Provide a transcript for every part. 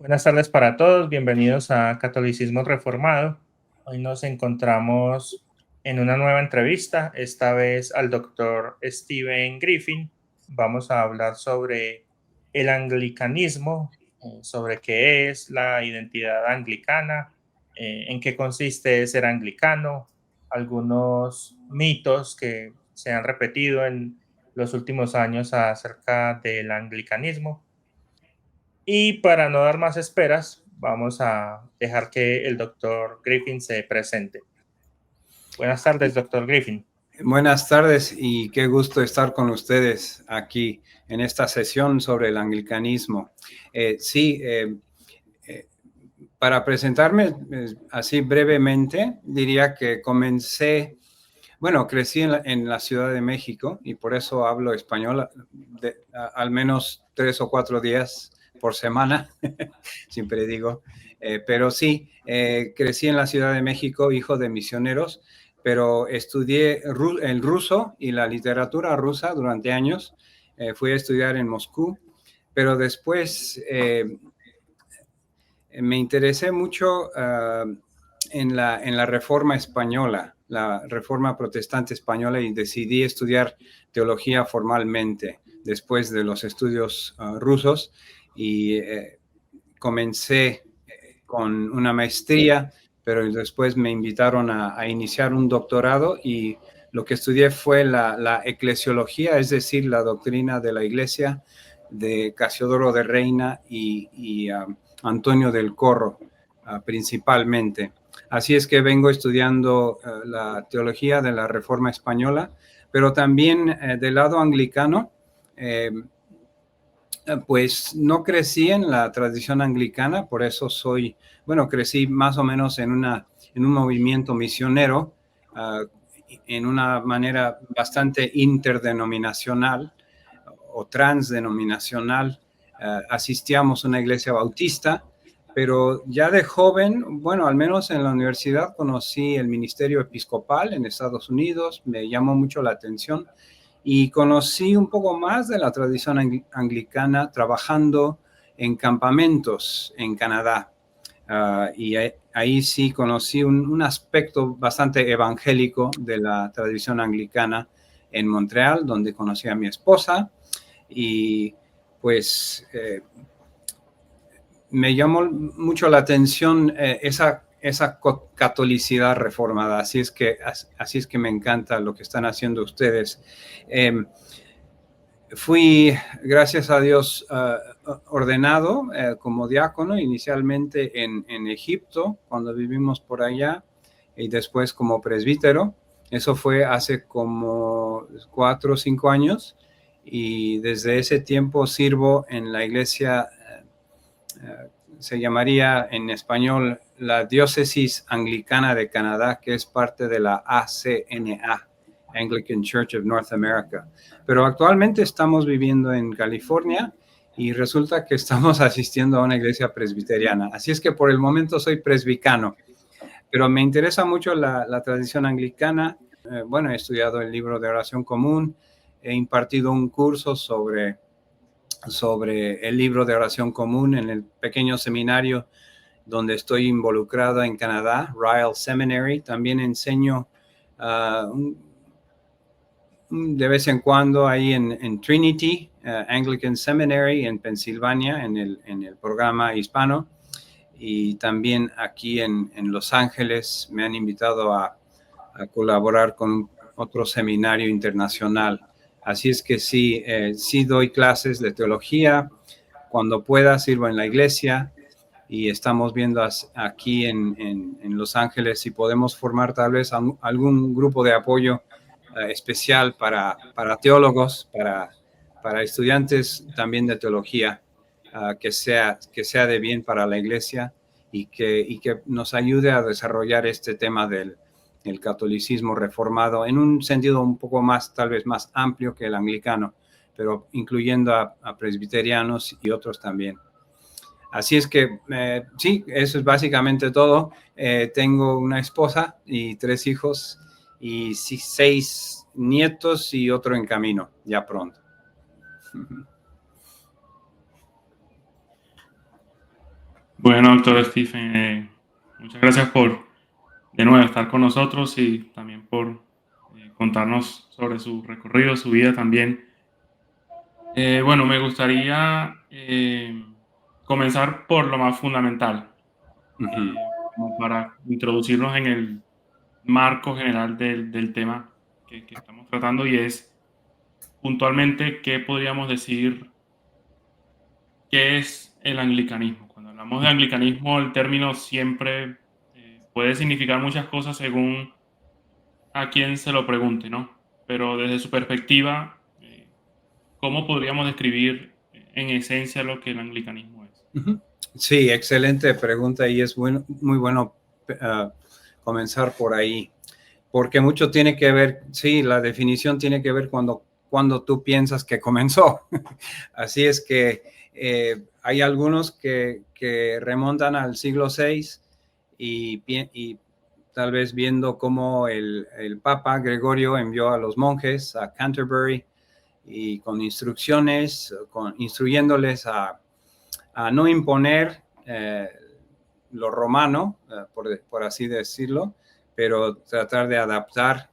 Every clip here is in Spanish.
Buenas tardes para todos, bienvenidos a Catolicismo Reformado. Hoy nos encontramos en una nueva entrevista, esta vez al doctor Stephen Griffin. Vamos a hablar sobre el anglicanismo, sobre qué es la identidad anglicana, en qué consiste ser anglicano, algunos mitos que se han repetido en los últimos años acerca del anglicanismo. Y para no dar más esperas, vamos a dejar que el doctor Griffin se presente. Buenas tardes, doctor Griffin. Buenas tardes y qué gusto estar con ustedes aquí en esta sesión sobre el anglicanismo. Para presentarme así brevemente, diría que crecí en la Ciudad de México y por eso hablo español al menos 3 o 4 días por semana, siempre digo. Pero sí, crecí en la Ciudad de México, hijo de misioneros, pero estudié el ruso y la literatura rusa durante años. Fui a estudiar en Moscú, pero después me interesé mucho en la Reforma española, la Reforma protestante española, y decidí estudiar teología formalmente después de los estudios rusos y comencé con una maestría, pero después me invitaron a iniciar un doctorado y lo que estudié fue la eclesiología, es decir, la doctrina de la iglesia de Casiodoro de Reina y Antonio del Corro, principalmente. Así es que vengo estudiando la teología de la Reforma española, pero también del lado anglicano. Pues no crecí en la tradición anglicana, por eso crecí más o menos en un movimiento misionero, en una manera bastante interdenominacional o transdenominacional. Asistíamos a una iglesia bautista, pero ya de joven, al menos en la universidad conocí el ministerio episcopal en Estados Unidos, me llamó mucho la atención y conocí un poco más de la tradición anglicana trabajando en campamentos en Canadá. Y ahí sí conocí un aspecto bastante evangélico de la tradición anglicana en Montreal, donde conocí a mi esposa y pues me llamó mucho la atención esa catolicidad reformada. Así es que me encanta lo que están haciendo ustedes. Fui, gracias a Dios, ordenado como diácono inicialmente en Egipto, cuando vivimos por allá, y después como presbítero. Eso fue hace como 4 o 5 años, y desde ese tiempo sirvo en la iglesia, se llamaría en español la Diócesis Anglicana de Canadá, que es parte de la ACNA, Anglican Church of North America. Pero actualmente estamos viviendo en California y resulta que estamos asistiendo a una iglesia presbiteriana. Así es que por el momento soy presbicano, pero me interesa mucho la tradición anglicana. He estudiado el libro de oración común, he impartido un curso sobre el libro de oración común en el pequeño seminario donde estoy involucrado en Canadá, Ryle Seminary. También enseño de vez en cuando ahí en Trinity, Anglican Seminary en Pensilvania, en el programa hispano. Y también aquí en Los Ángeles me han invitado a colaborar con otro seminario internacional. Así es que sí doy clases de teología. Cuando pueda sirvo en la iglesia y estamos viendo aquí en Los Ángeles si podemos formar tal vez algún grupo de apoyo especial para teólogos, para estudiantes también de teología, que sea de bien para la iglesia y que nos ayude a desarrollar este tema del catolicismo reformado en un sentido un poco más, tal vez más amplio que el anglicano, pero incluyendo a presbiterianos y otros también. Así es que sí, eso es básicamente todo. Tengo una esposa y 3 hijos y 6 nietos y otro en camino, ya pronto. Bueno, doctor Stephen, muchas gracias por de nuevo estar con nosotros y también por contarnos sobre su recorrido, su vida también. Bueno, me gustaría comenzar por lo más fundamental, como para introducirnos en el marco general del tema que estamos tratando, y es puntualmente qué podríamos decir qué es el anglicanismo. Cuando hablamos de anglicanismo, el término siempre puede significar muchas cosas según a quien se lo pregunte, ¿no? Pero desde su perspectiva, ¿cómo podríamos describir en esencia lo que el anglicanismo es? Sí, excelente pregunta y es muy bueno comenzar por ahí, porque mucho tiene que ver, sí, la definición tiene que ver cuando tú piensas que comenzó. Así es que hay algunos que remontan al siglo VI y tal vez viendo cómo el Papa Gregorio envió a los monjes a Canterbury y con instrucciones, instruyéndoles a no imponer lo romano, por así decirlo, pero tratar de adaptar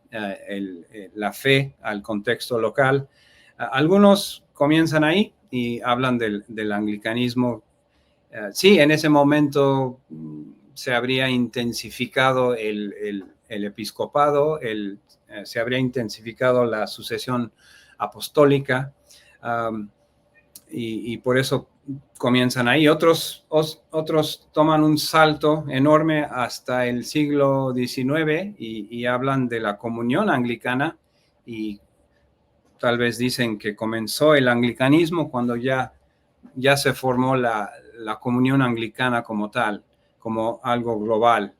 la fe al contexto local. Algunos comienzan ahí y hablan del anglicanismo. Sí, en ese momento se habría intensificado el episcopado, se habría intensificado la sucesión apostólica, y por eso comienzan ahí. Otros toman un salto enorme hasta el siglo XIX y hablan de la comunión anglicana y tal vez dicen que comenzó el anglicanismo cuando ya se formó la comunión anglicana como tal, como algo global.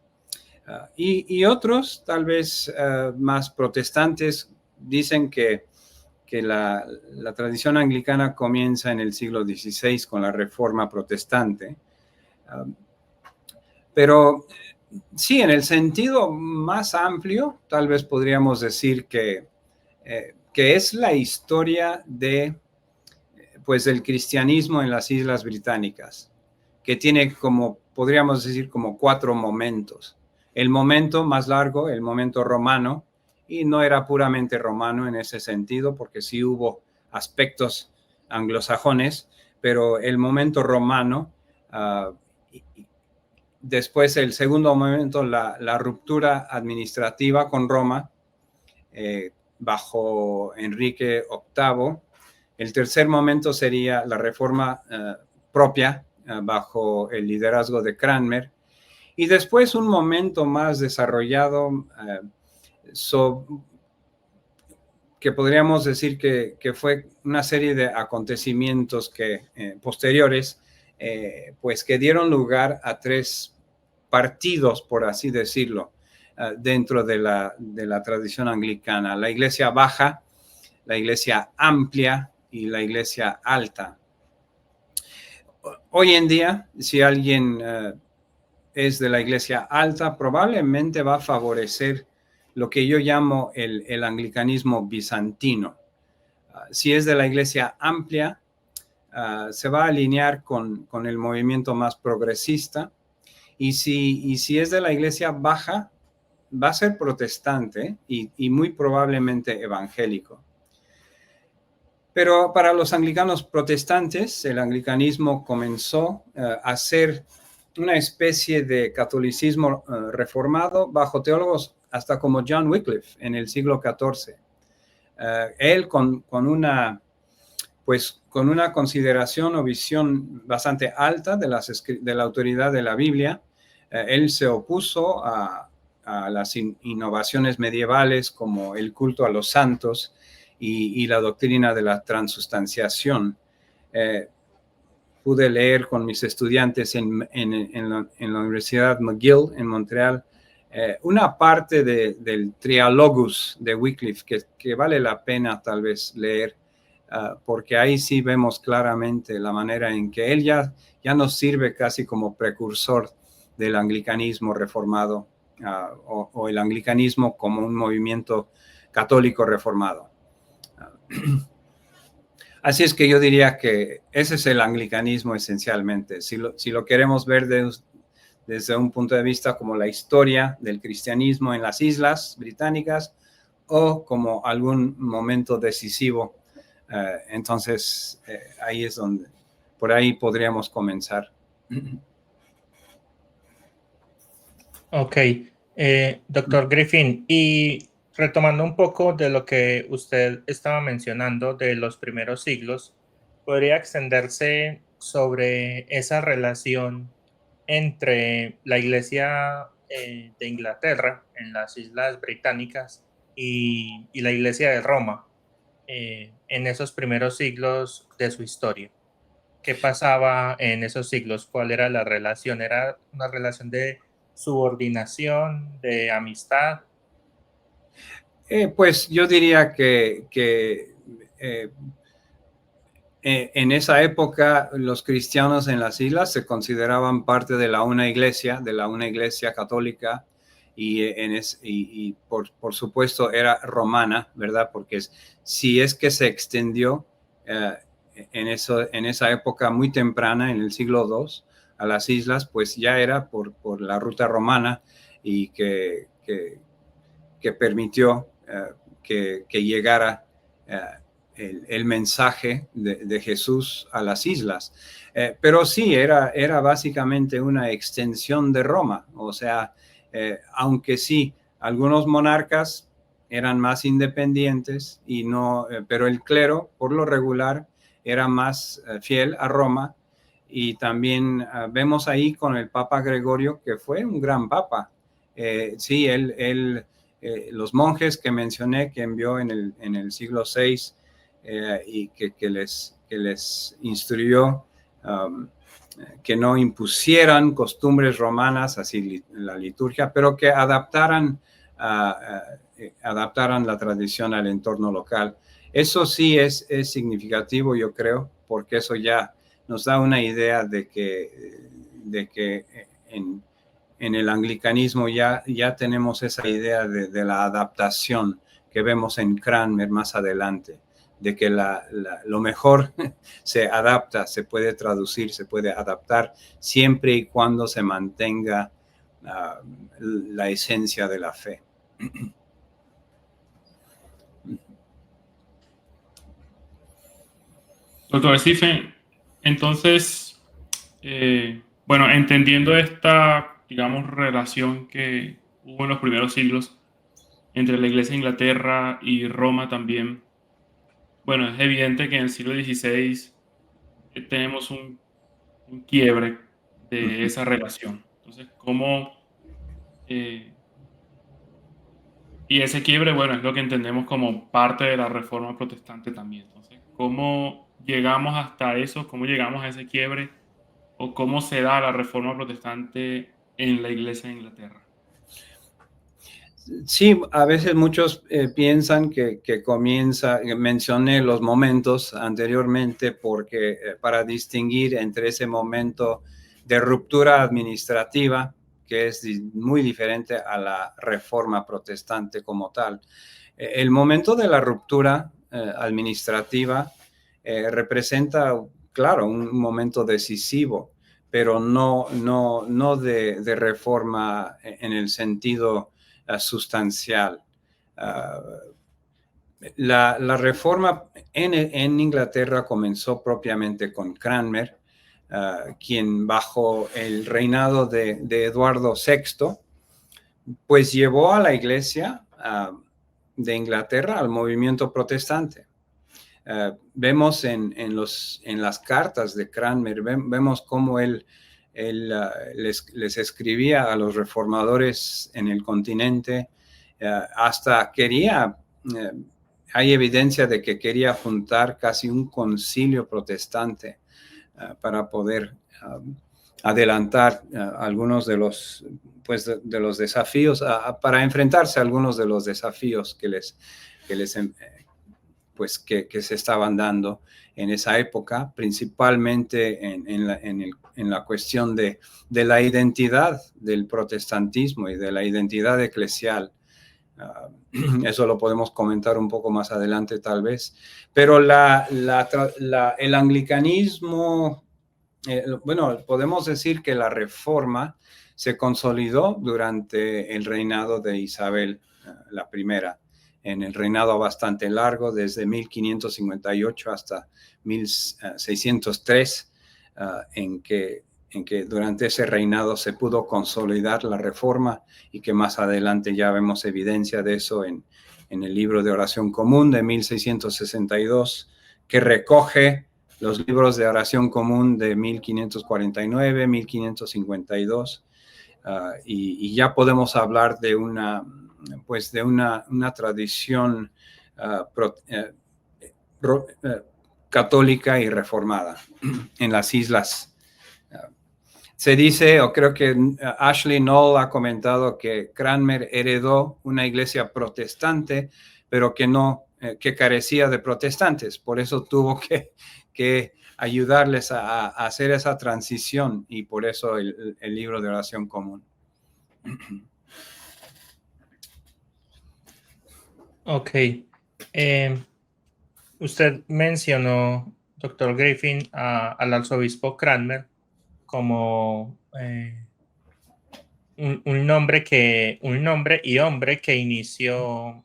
Y otros, tal vez más protestantes, dicen que la tradición anglicana comienza en el siglo XVI con la Reforma Protestante. Pero sí, en el sentido más amplio, tal vez podríamos decir que es la historia pues, del cristianismo en las Islas Británicas, que tiene podríamos decir, como 4 momentos. El momento más largo, el momento romano, y no era puramente romano en ese sentido, porque sí hubo aspectos anglosajones, pero el momento romano, después el segundo momento, la ruptura administrativa con Roma, bajo Enrique VIII. El tercer momento sería la reforma propia, bajo el liderazgo de Cranmer. Y después un momento más desarrollado, que podríamos decir que fue una serie de acontecimientos posteriores, pues que dieron lugar a 3 partidos, por así decirlo, dentro de la tradición anglicana: la iglesia baja, la iglesia amplia y la iglesia alta. Hoy en día, si alguien es de la iglesia alta, probablemente va a favorecer lo que yo llamo el anglicanismo bizantino. Si es de la iglesia amplia, se va a alinear con el movimiento más progresista, y si es de la iglesia baja, va a ser protestante y muy probablemente evangélico. Pero para los anglicanos protestantes, el anglicanismo comenzó a ser una especie de catolicismo reformado bajo teólogos hasta como John Wycliffe en el siglo XIV. Él con una consideración o visión bastante alta de la autoridad de la Biblia, él se opuso a las innovaciones medievales como el culto a los santos y la doctrina de la transustanciación. Pude leer con mis estudiantes en la Universidad McGill en Montreal una parte del Trialogus de Wycliffe que vale la pena tal vez leer, porque ahí sí vemos claramente la manera en que él ya nos sirve casi como precursor del anglicanismo reformado, o el anglicanismo como un movimiento católico reformado. Así es que yo diría que ese es el anglicanismo esencialmente. Si lo queremos ver desde un punto de vista como la historia del cristianismo en las Islas Británicas o como algún momento decisivo, entonces ahí es donde, por ahí podríamos comenzar. Ok, doctor Griffin, y retomando un poco de lo que usted estaba mencionando de los primeros siglos, ¿podría extenderse sobre esa relación entre la Iglesia de Inglaterra en las Islas Británicas y la Iglesia de Roma en esos primeros siglos de su historia? ¿Qué pasaba en esos siglos? ¿Cuál era la relación? ¿Era una relación de subordinación, de amistad? Pues yo diría que en esa época los cristianos en las islas se consideraban parte de una iglesia católica y por supuesto era romana, ¿verdad? Porque si es que se extendió en esa época muy temprana, en el siglo II, a las islas, pues ya era por la ruta romana y que permitió que llegara el mensaje de Jesús a las islas. Pero sí, era básicamente una extensión de Roma. O sea, aunque sí, algunos monarcas eran más independientes, pero el clero, por lo regular, era más fiel a Roma. Y también vemos ahí con el Papa Gregorio, que fue un gran papa. Sí, los monjes que mencioné, que envió en el siglo VI y que les instruyó que no impusieran costumbres romanas, así la liturgia, pero que adaptaran la tradición al entorno local. Eso sí es significativo, yo creo, porque eso ya nos da una idea de que en el anglicanismo ya tenemos esa idea de la adaptación que vemos en Cranmer más adelante, de que lo mejor se adapta, se puede traducir, se puede adaptar, siempre y cuando se mantenga la esencia de la fe. Doctor Stephen, entonces, bueno, entendiendo esta, digamos, relación que hubo en los primeros siglos entre la Iglesia de Inglaterra y Roma también, bueno, es evidente que en el siglo XVI tenemos un quiebre de esa relación. Entonces, ¿cómo? Y ese quiebre, bueno, es lo que entendemos como parte de la Reforma Protestante también. Entonces, ¿cómo llegamos hasta eso? ¿Cómo llegamos a ese quiebre? ¿O cómo se da la Reforma Protestante en la Iglesia de Inglaterra? Sí, a veces muchos piensan que mencioné los momentos anteriormente porque para distinguir entre ese momento de ruptura administrativa, que es muy diferente a la Reforma Protestante como tal. El momento de la ruptura administrativa representa, claro, un momento decisivo, pero no de reforma en el sentido sustancial. La reforma en Inglaterra comenzó propiamente con Cranmer, quien bajo el reinado de Eduardo VI, pues llevó a la Iglesia de Inglaterra al movimiento protestante. Vemos en las cartas de Cranmer, vemos cómo él les escribía a los reformadores en el continente, hasta hay evidencia de que quería juntar casi un concilio protestante para poder adelantar algunos de los desafíos, para enfrentarse a algunos de los desafíos que se estaban dando en esa época, principalmente en la cuestión de la identidad del protestantismo y de la identidad eclesial. Eso lo podemos comentar un poco más adelante tal vez. Pero el anglicanismo, bueno, podemos decir que la reforma se consolidó durante el reinado de Isabel la primera, en el reinado bastante largo, desde 1558 hasta 1603, en que durante ese reinado se pudo consolidar la reforma y que más adelante ya vemos evidencia de eso en el libro de oración común de 1662, que recoge los libros de oración común de 1549, 1552, y ya podemos hablar de una tradición católica y reformada en las islas. Se dice, o creo que Ashley Null ha comentado, que Cranmer heredó una iglesia protestante, pero que carecía de protestantes. Por eso tuvo que ayudarles a hacer esa transición, y por eso el libro de oración común. Ok. Usted mencionó, doctor Griffin, al arzobispo Cranmer como un nombre y hombre que inició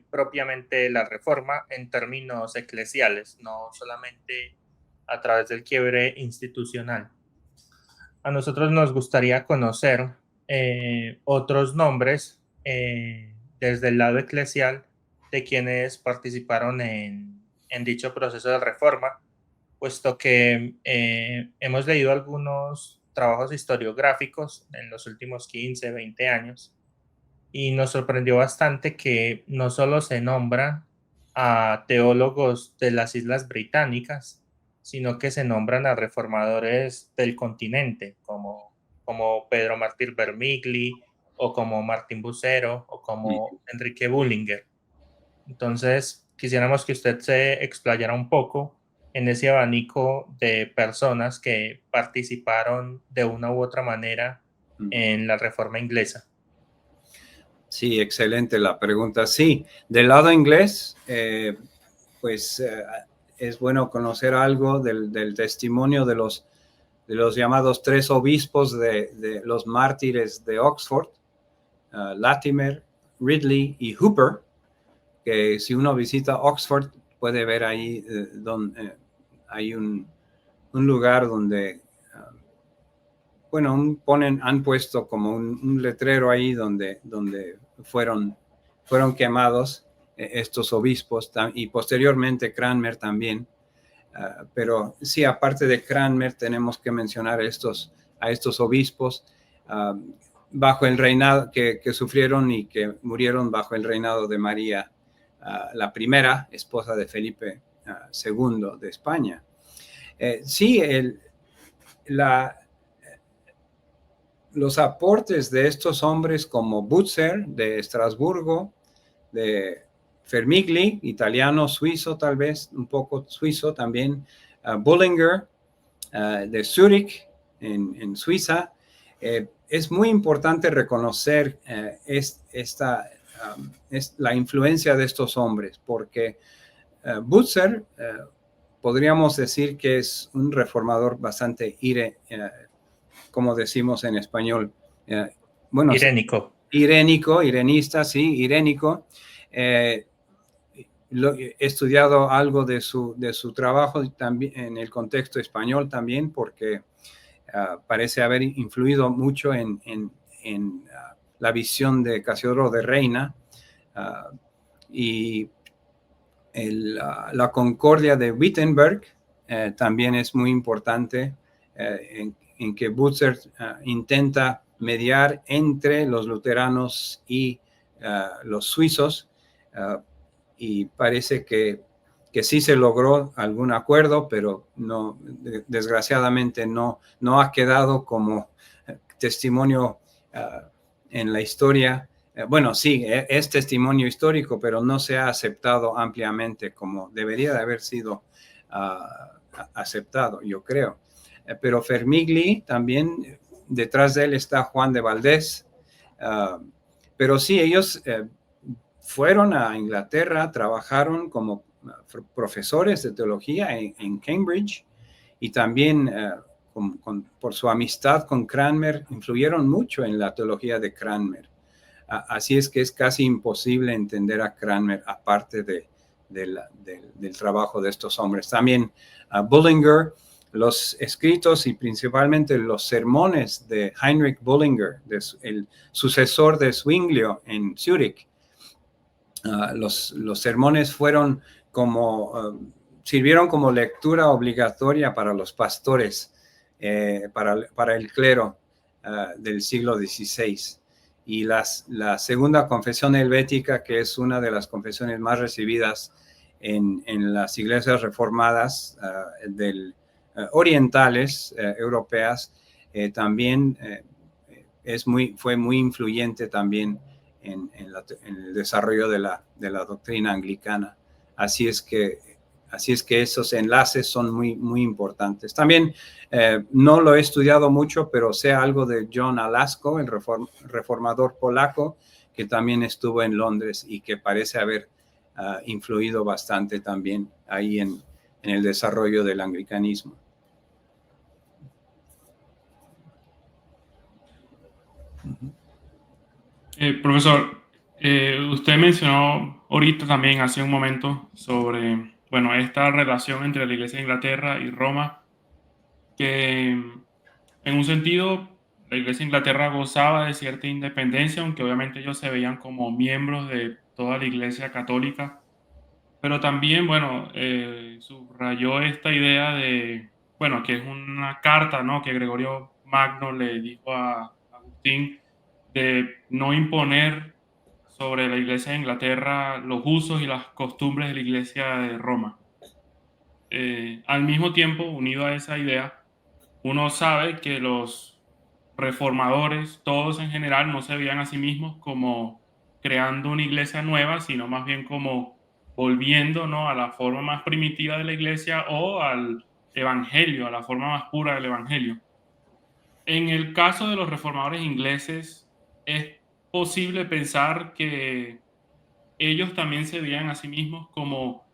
propiamente la reforma en términos eclesiales, no solamente a través del quiebre institucional. A nosotros nos gustaría conocer otros nombres desde el lado eclesial de quienes participaron en dicho proceso de reforma, puesto que hemos leído algunos trabajos historiográficos en los últimos 15, 20 años, y nos sorprendió bastante que no solo se nombra a teólogos de las Islas Británicas, sino que se nombran a reformadores del continente, como Pedro Martir Vermigli, o como Martín Bucero, o como Enrique Bullinger. Entonces, quisiéramos que usted se explayara un poco en ese abanico de personas que participaron de una u otra manera en la reforma inglesa. Sí, excelente la pregunta. Sí, del lado inglés, es bueno conocer algo del testimonio de los llamados 3 obispos de los mártires de Oxford, Latimer, Ridley y Hooper, que si uno visita Oxford puede ver ahí donde hay un lugar donde, han puesto como un letrero ahí donde fueron quemados estos obispos, y posteriormente Cranmer también. Pero sí, aparte de Cranmer, tenemos que mencionar a estos obispos bajo el reinado que sufrieron y que murieron bajo el reinado de María, la primera esposa de Felipe II de España. Los aportes de estos hombres, como Butzer de Estrasburgo, de Vermigli, italiano, suizo tal vez, un poco suizo también, Bullinger de Zúrich en Suiza. Es muy importante reconocer la influencia de estos hombres, porque Butzer podríamos decir que es un reformador bastante como decimos en español, irenista, sí, irénico. He estudiado algo de su trabajo también en el contexto español también, porque parece haber influido mucho en la visión de Casiodoro de Reina, y la Concordia de Wittenberg también es muy importante, en que Butzer intenta mediar entre los luteranos y los suizos, y parece que sí se logró algún acuerdo, pero no, desgraciadamente no ha quedado como testimonio en la historia. Bueno, sí, es testimonio histórico, pero no se ha aceptado ampliamente como debería de haber sido aceptado, yo creo. Pero Vermigli también, detrás de él está Juan de Valdés. Pero sí, ellos fueron a Inglaterra, trabajaron como profesores de teología en Cambridge y también por su amistad con Cranmer influyeron mucho en la teología de Cranmer. Así es que es casi imposible entender a Cranmer aparte del trabajo de estos hombres. También Bullinger, los escritos y principalmente los sermones de Heinrich Bullinger, el sucesor de Zwinglio en Zúrich. Los sermones sirvieron como lectura obligatoria para los pastores, para el clero del siglo XVI. Y la segunda confesión helvética, que es una de las confesiones más recibidas en las iglesias reformadas orientales, europeas, también fue muy influyente también en el desarrollo de la doctrina anglicana. Así es que esos enlaces son muy, muy importantes. También no lo he estudiado mucho, pero sé algo de John Alasko, el reformador polaco, que también estuvo en Londres y que parece haber influido bastante también ahí en el desarrollo del anglicanismo. Profesor, usted mencionó ahorita también, hace un momento, sobre, bueno, esta relación entre la Iglesia de Inglaterra y Roma, que en un sentido la Iglesia de Inglaterra gozaba de cierta independencia, aunque obviamente ellos se veían como miembros de toda la Iglesia católica, pero también, bueno, subrayó esta idea de, bueno, que es una carta, ¿no?, que Gregorio Magno le dijo a Agustín de no imponer sobre la Iglesia de Inglaterra los usos y las costumbres de la Iglesia de Roma. Al mismo tiempo, unido a esa idea, uno sabe que los reformadores, todos en general, no se veían a sí mismos como creando una iglesia nueva, sino más bien como volviendo, ¿no?, a la forma más primitiva de la iglesia o al evangelio, a la forma más pura del evangelio. En el caso de los reformadores ingleses, es posible pensar que ellos también se veían a sí mismos como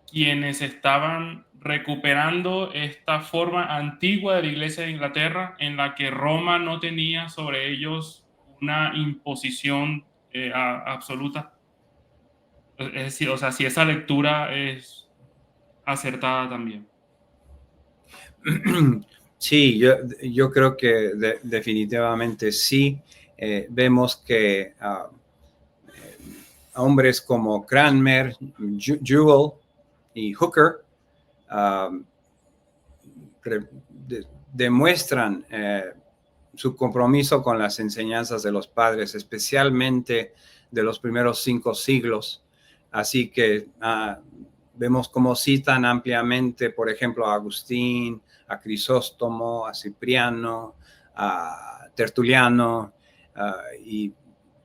quienes estaban recuperando esta forma antigua de la Iglesia de Inglaterra, en la que Roma no tenía sobre ellos una imposición absoluta. Es decir, o sea, si esa lectura es acertada también. Sí, yo creo que definitivamente sí. Vemos que hombres como Cranmer, Jewell y Hooker demuestran su compromiso con las enseñanzas de los padres, especialmente de los primeros 5 siglos. Así que vemos cómo citan ampliamente, por ejemplo, a Agustín, a Crisóstomo, a Cipriano, a Tertuliano, y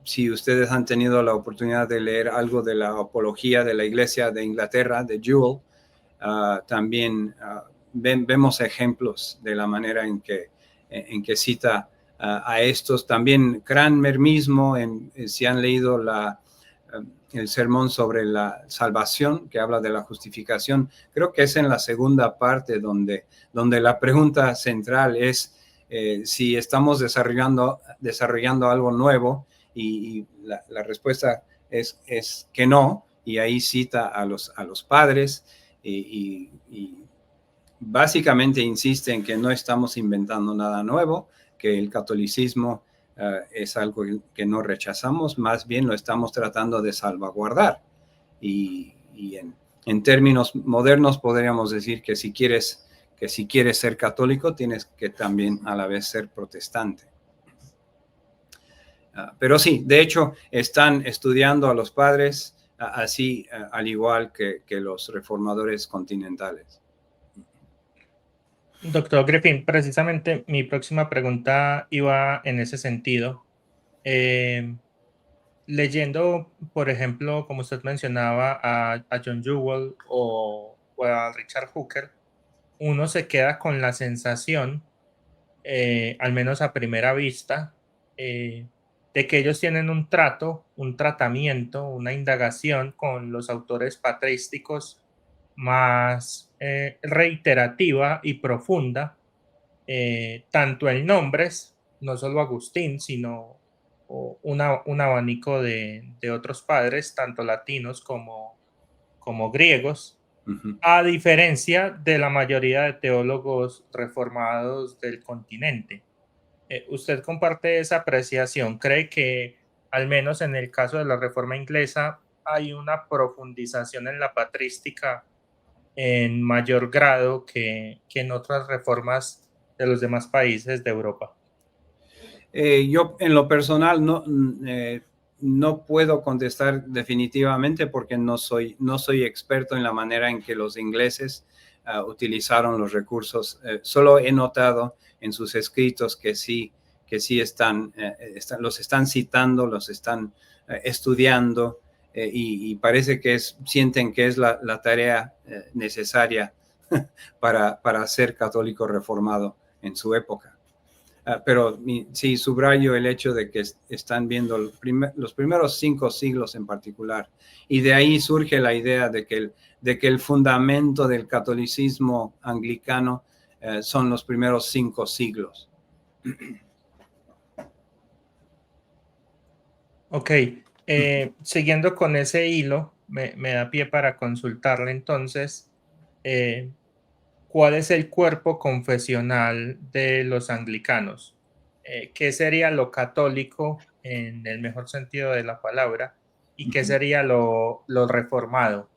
si ustedes han tenido la oportunidad de leer algo de la apología de la Iglesia de Inglaterra, de Jewell, también vemos ejemplos de la manera en que cita a estos. También Cranmer mismo, si han leído el sermón sobre la salvación, que habla de la justificación, creo que es en la segunda parte donde la pregunta central es si estamos desarrollando algo nuevo, y la respuesta es que no, y ahí cita a los padres y básicamente insiste en que no estamos inventando nada nuevo, que el catolicismo es algo que no rechazamos, más bien lo estamos tratando de salvaguardar. Y en términos modernos podríamos decir que si quieres ser católico, tienes que también a la vez ser protestante. Pero sí, de hecho, están estudiando a los padres así, al igual que los reformadores continentales. Doctor Griffin, precisamente mi próxima pregunta iba en ese sentido. Leyendo, por ejemplo, como usted mencionaba, a John Jewell o a Richard Hooker, uno se queda con la sensación, al menos a primera vista, de que ellos tienen un trato, un tratamiento, una indagación con los autores patrísticos más reiterativa y profunda, tanto en nombres, no solo Agustín, sino un abanico de otros padres, tanto latinos como griegos, Ujú. a diferencia de la mayoría de teólogos reformados del continente. ¿Usted comparte esa apreciación? ¿Cree que, al menos en el caso de la Reforma inglesa, hay una profundización en la patrística en mayor grado que en otras reformas de los demás países de Europa? Yo en lo personal no puedo contestar definitivamente porque no soy experto en la manera en que los ingleses utilizaron los recursos. Solo he notado en sus escritos que sí los están citando, los están estudiando y parece que sienten que es la tarea necesaria para ser católico reformado en su época. Pero sí, subrayo el hecho de que están viendo los primeros 5 siglos en particular. Y de ahí surge la idea de que el fundamento del catolicismo anglicano son los primeros 5 siglos. Ok, siguiendo con ese hilo, me da pie para consultarle entonces, eh, ¿cuál es el cuerpo confesional de los anglicanos? ¿Qué sería lo católico en el mejor sentido de la palabra? ¿Y qué sería lo reformado?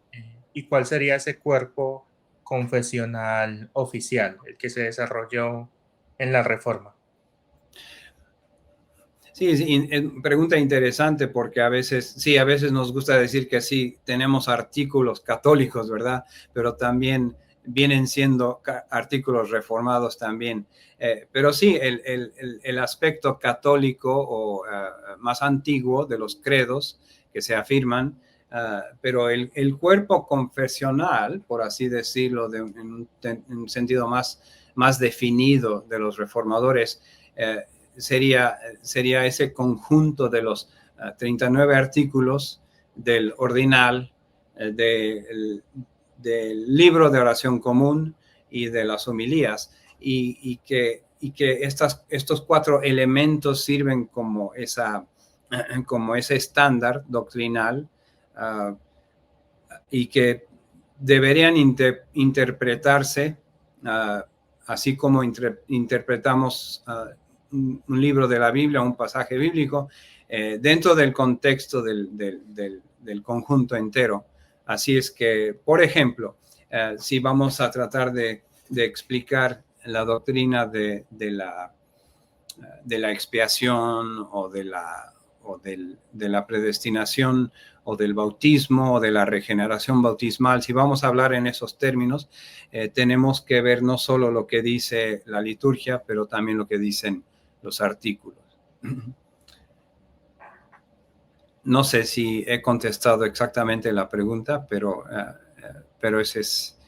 ¿Y cuál sería ese cuerpo confesional oficial, el que se desarrolló en la Reforma? Sí, sí, pregunta interesante porque a veces nos gusta decir que sí, tenemos artículos católicos, ¿verdad? Pero también vienen siendo artículos reformados también. Pero sí, el aspecto católico o más antiguo de los credos que se afirman, pero el cuerpo confesional, por así decirlo, en un sentido más definido de los reformadores, sería ese conjunto de los 39 artículos del ordinal, del libro de oración común y de las homilías, y que estos 4 elementos sirven como ese estándar doctrinal y que deberían interpretarse así como interpretamos un libro de la Biblia, un pasaje bíblico, dentro del contexto del conjunto entero. Así es que, por ejemplo, si vamos a tratar de explicar la doctrina de la expiación o de la predestinación o del bautismo o de la regeneración bautismal, si vamos a hablar en esos términos, tenemos que ver no solo lo que dice la liturgia, pero también lo que dicen los artículos. No sé si he contestado exactamente la pregunta, pero ese es,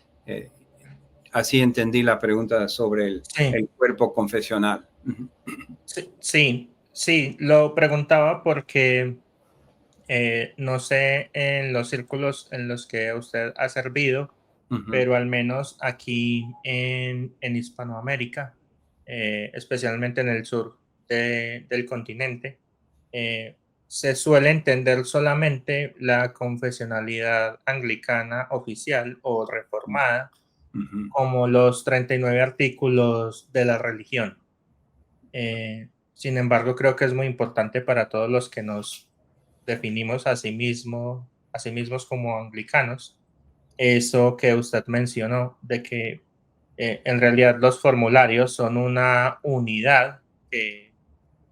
así entendí la pregunta sobre el cuerpo confesional. Sí, lo preguntaba porque no sé en los círculos en los que usted ha servido, pero al menos aquí en Hispanoamérica, especialmente en el sur del continente, se suele entender solamente la confesionalidad anglicana oficial o reformada como los 39 artículos de la religión. Sin embargo, creo que es muy importante para todos los que nos definimos a sí mismos como anglicanos, eso que usted mencionó, de que en realidad los formularios son una unidad que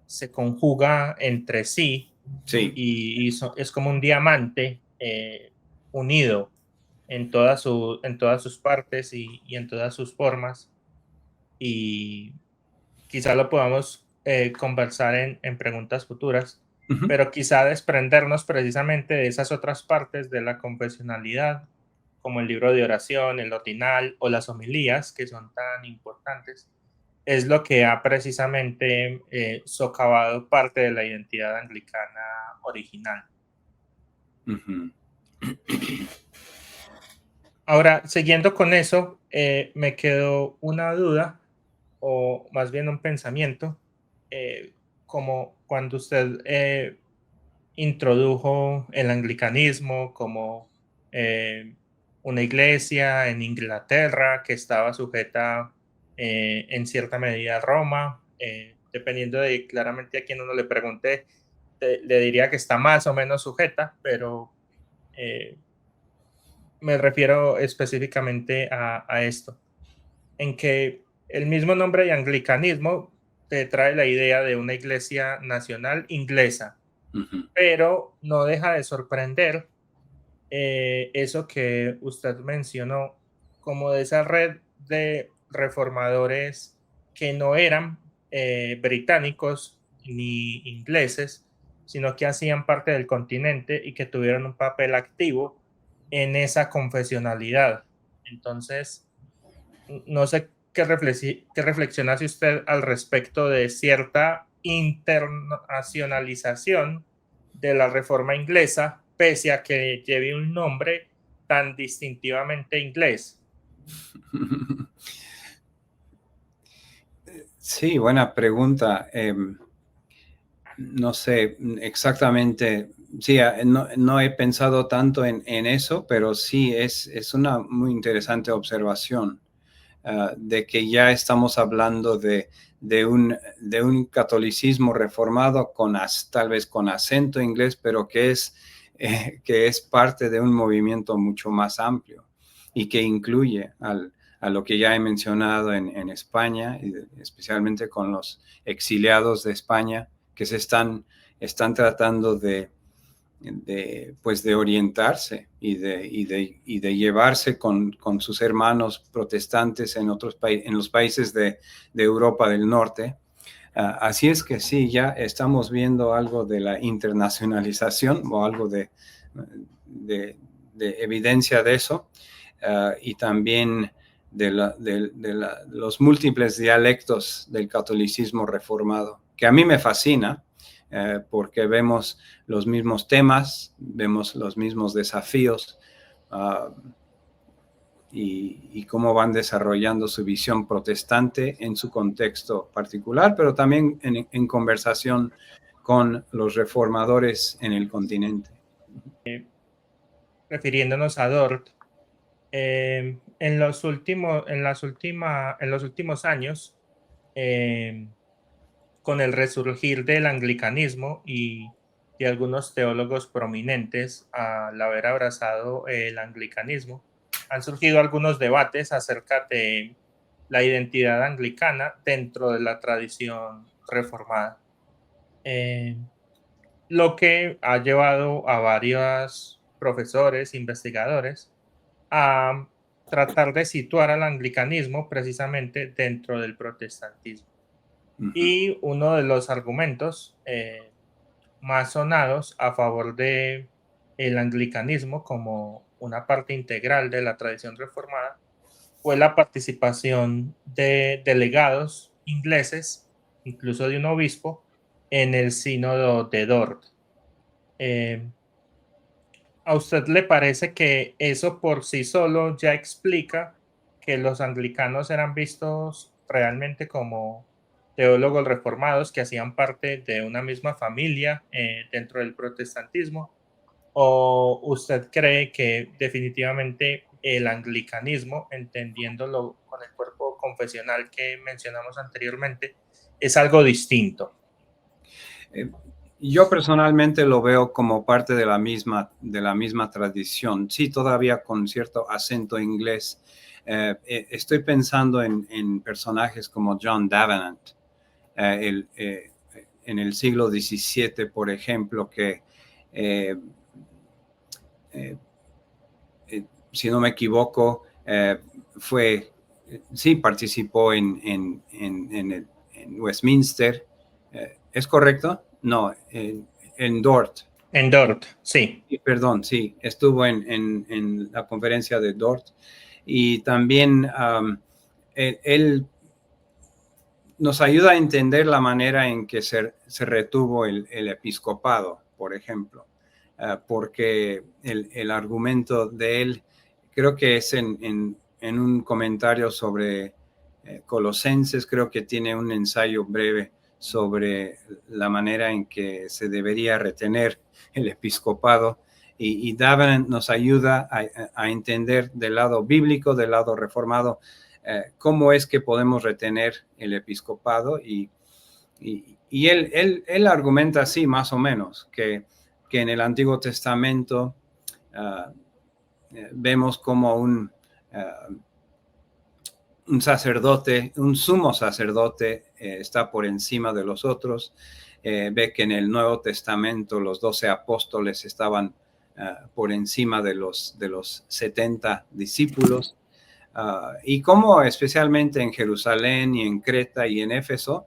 se conjuga entre sí, Sí. y es como un diamante unido en todas sus partes y en todas sus formas, y quizá lo podamos conversar en preguntas futuras, pero quizá desprendernos precisamente de esas otras partes de la confesionalidad, como el libro de oración, el ordinal o las homilías, que son tan importantes, es lo que ha precisamente socavado parte de la identidad anglicana original. Ujú. Ahora, siguiendo con eso, me quedó una duda, o más bien un pensamiento, como cuando usted introdujo el anglicanismo como una iglesia en Inglaterra que estaba sujeta en cierta medida a Roma, dependiendo de claramente a quien uno le pregunte, le diría que está más o menos sujeta, pero me refiero específicamente a esto, en que el mismo nombre de anglicanismo te trae la idea de una iglesia nacional inglesa, Ujú. pero no deja de sorprender eso que usted mencionó, como de esa red de reformadores que no eran británicos ni ingleses, sino que hacían parte del continente y que tuvieron un papel activo en esa confesionalidad. Entonces, no sé qué reflexiona hace usted al respecto de cierta internacionalización de la reforma inglesa, pese a que lleve un nombre tan distintivamente inglés. Sí, buena pregunta. No sé exactamente, sí, no he pensado tanto en eso, pero sí es una muy interesante observación, de que ya estamos hablando de un catolicismo reformado tal vez con acento inglés, pero que es parte de un movimiento mucho más amplio y que incluye a lo que ya he mencionado en España, y especialmente con los exiliados de España que están tratando pues de orientarse y de llevarse con sus hermanos protestantes en los países de Europa del Norte. Así es que sí, ya estamos viendo algo de la internacionalización o algo de evidencia de eso, y también de los múltiples dialectos del catolicismo reformado, que a mí me fascina, porque vemos los mismos temas, vemos los mismos desafíos, y cómo van desarrollando su visión protestante en su contexto particular, pero también en conversación con los reformadores en el continente. Refiriéndonos a Dort, en los últimos años, con el resurgir del anglicanismo y de algunos teólogos prominentes al haber abrazado el anglicanismo, han surgido algunos debates acerca de la identidad anglicana dentro de la tradición reformada, eh, lo que ha llevado a varios profesores, investigadores, a tratar de situar al anglicanismo precisamente dentro del protestantismo. Uh-huh. Y uno de los argumentos más sonados a favor de el anglicanismo como una parte integral de la tradición reformada fue la participación de delegados ingleses, incluso de un obispo, en el sínodo de Dort. ¿A usted le parece que eso por sí solo ya explica que los anglicanos eran vistos realmente como teólogos reformados que hacían parte de una misma familia dentro del protestantismo? ¿O usted cree que definitivamente el anglicanismo, entendiéndolo con el cuerpo confesional que mencionamos anteriormente, es algo distinto? Yo personalmente lo veo como parte de la misma tradición, sí, todavía con cierto acento inglés. Estoy pensando en personajes como John Davenant, en el siglo XVII, por ejemplo, que si no me equivoco, participó en Westminster. ¿Es correcto? No, en Dort. En Dort, sí. Perdón, sí, estuvo en la conferencia de Dort. Y también él nos ayuda a entender la manera en que se retuvo el episcopado, por ejemplo, porque el argumento de él, creo que es en un comentario sobre Colosenses, creo que tiene un ensayo breve sobre la manera en que se debería retener el episcopado, y Davenant nos ayuda a entender del lado bíblico, del lado reformado, cómo es que podemos retener el episcopado, y él argumenta así más o menos, que en el Antiguo Testamento vemos como un sacerdote, un sumo sacerdote está por encima de los otros. Ve que en el Nuevo Testamento los 12 apóstoles estaban por encima de los 70 discípulos. Y como especialmente en Jerusalén y en Creta y en Éfeso,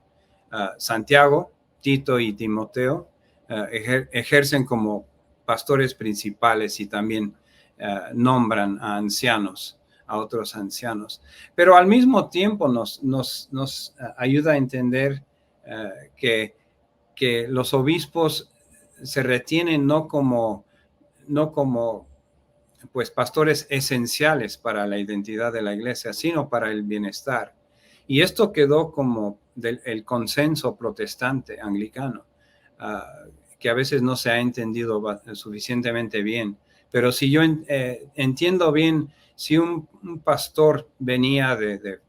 Santiago, Tito y Timoteo ejercen como pastores principales y también nombran a ancianos, a otros ancianos. Pero al mismo tiempo nos ayuda a entender que los obispos se retienen no como pues pastores esenciales para la identidad de la iglesia, sino para el bienestar. Y esto quedó como el consenso protestante anglicano, que a veces no se ha entendido suficientemente bien. Pero si yo entiendo bien, si un pastor venía de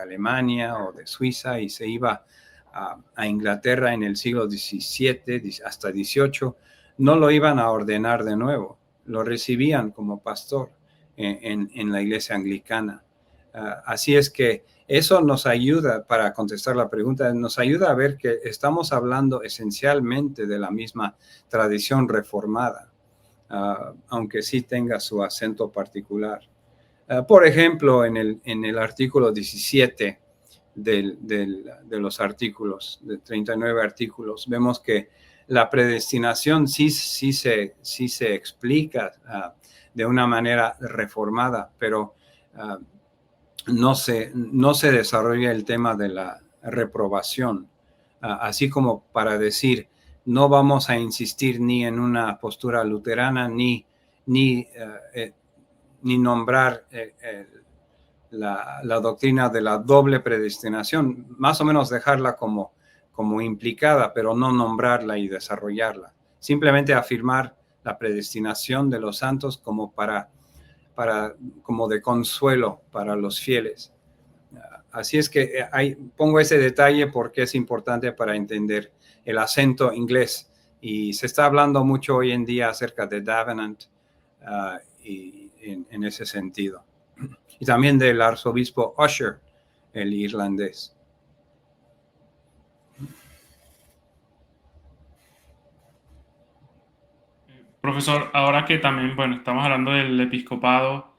Alemania o de Suiza y se iba a Inglaterra en el siglo XVII hasta XVIII, no lo iban a ordenar de nuevo, lo recibían como pastor en la iglesia anglicana. Así es que eso nos ayuda, para contestar la pregunta, nos ayuda a ver que estamos hablando esencialmente de la misma tradición reformada, aunque sí tenga su acento particular. Por ejemplo, en el artículo 17 de los artículos, de 39 artículos, vemos que la predestinación sí se explica de una manera reformada, pero no se desarrolla el tema de la reprobación, así como para decir, no vamos a insistir ni en una postura luterana, ni nombrar la doctrina de la doble predestinación, más o menos dejarla como implicada, pero no nombrarla y desarrollarla. Simplemente afirmar la predestinación de los santos como como de consuelo para los fieles. Así es que pongo ese detalle porque es importante para entender el acento inglés. Y se está hablando mucho hoy en día acerca de Davenant y en ese sentido. Y también del arzobispo Usher, el irlandés. Profesor, ahora que también, bueno, estamos hablando del episcopado,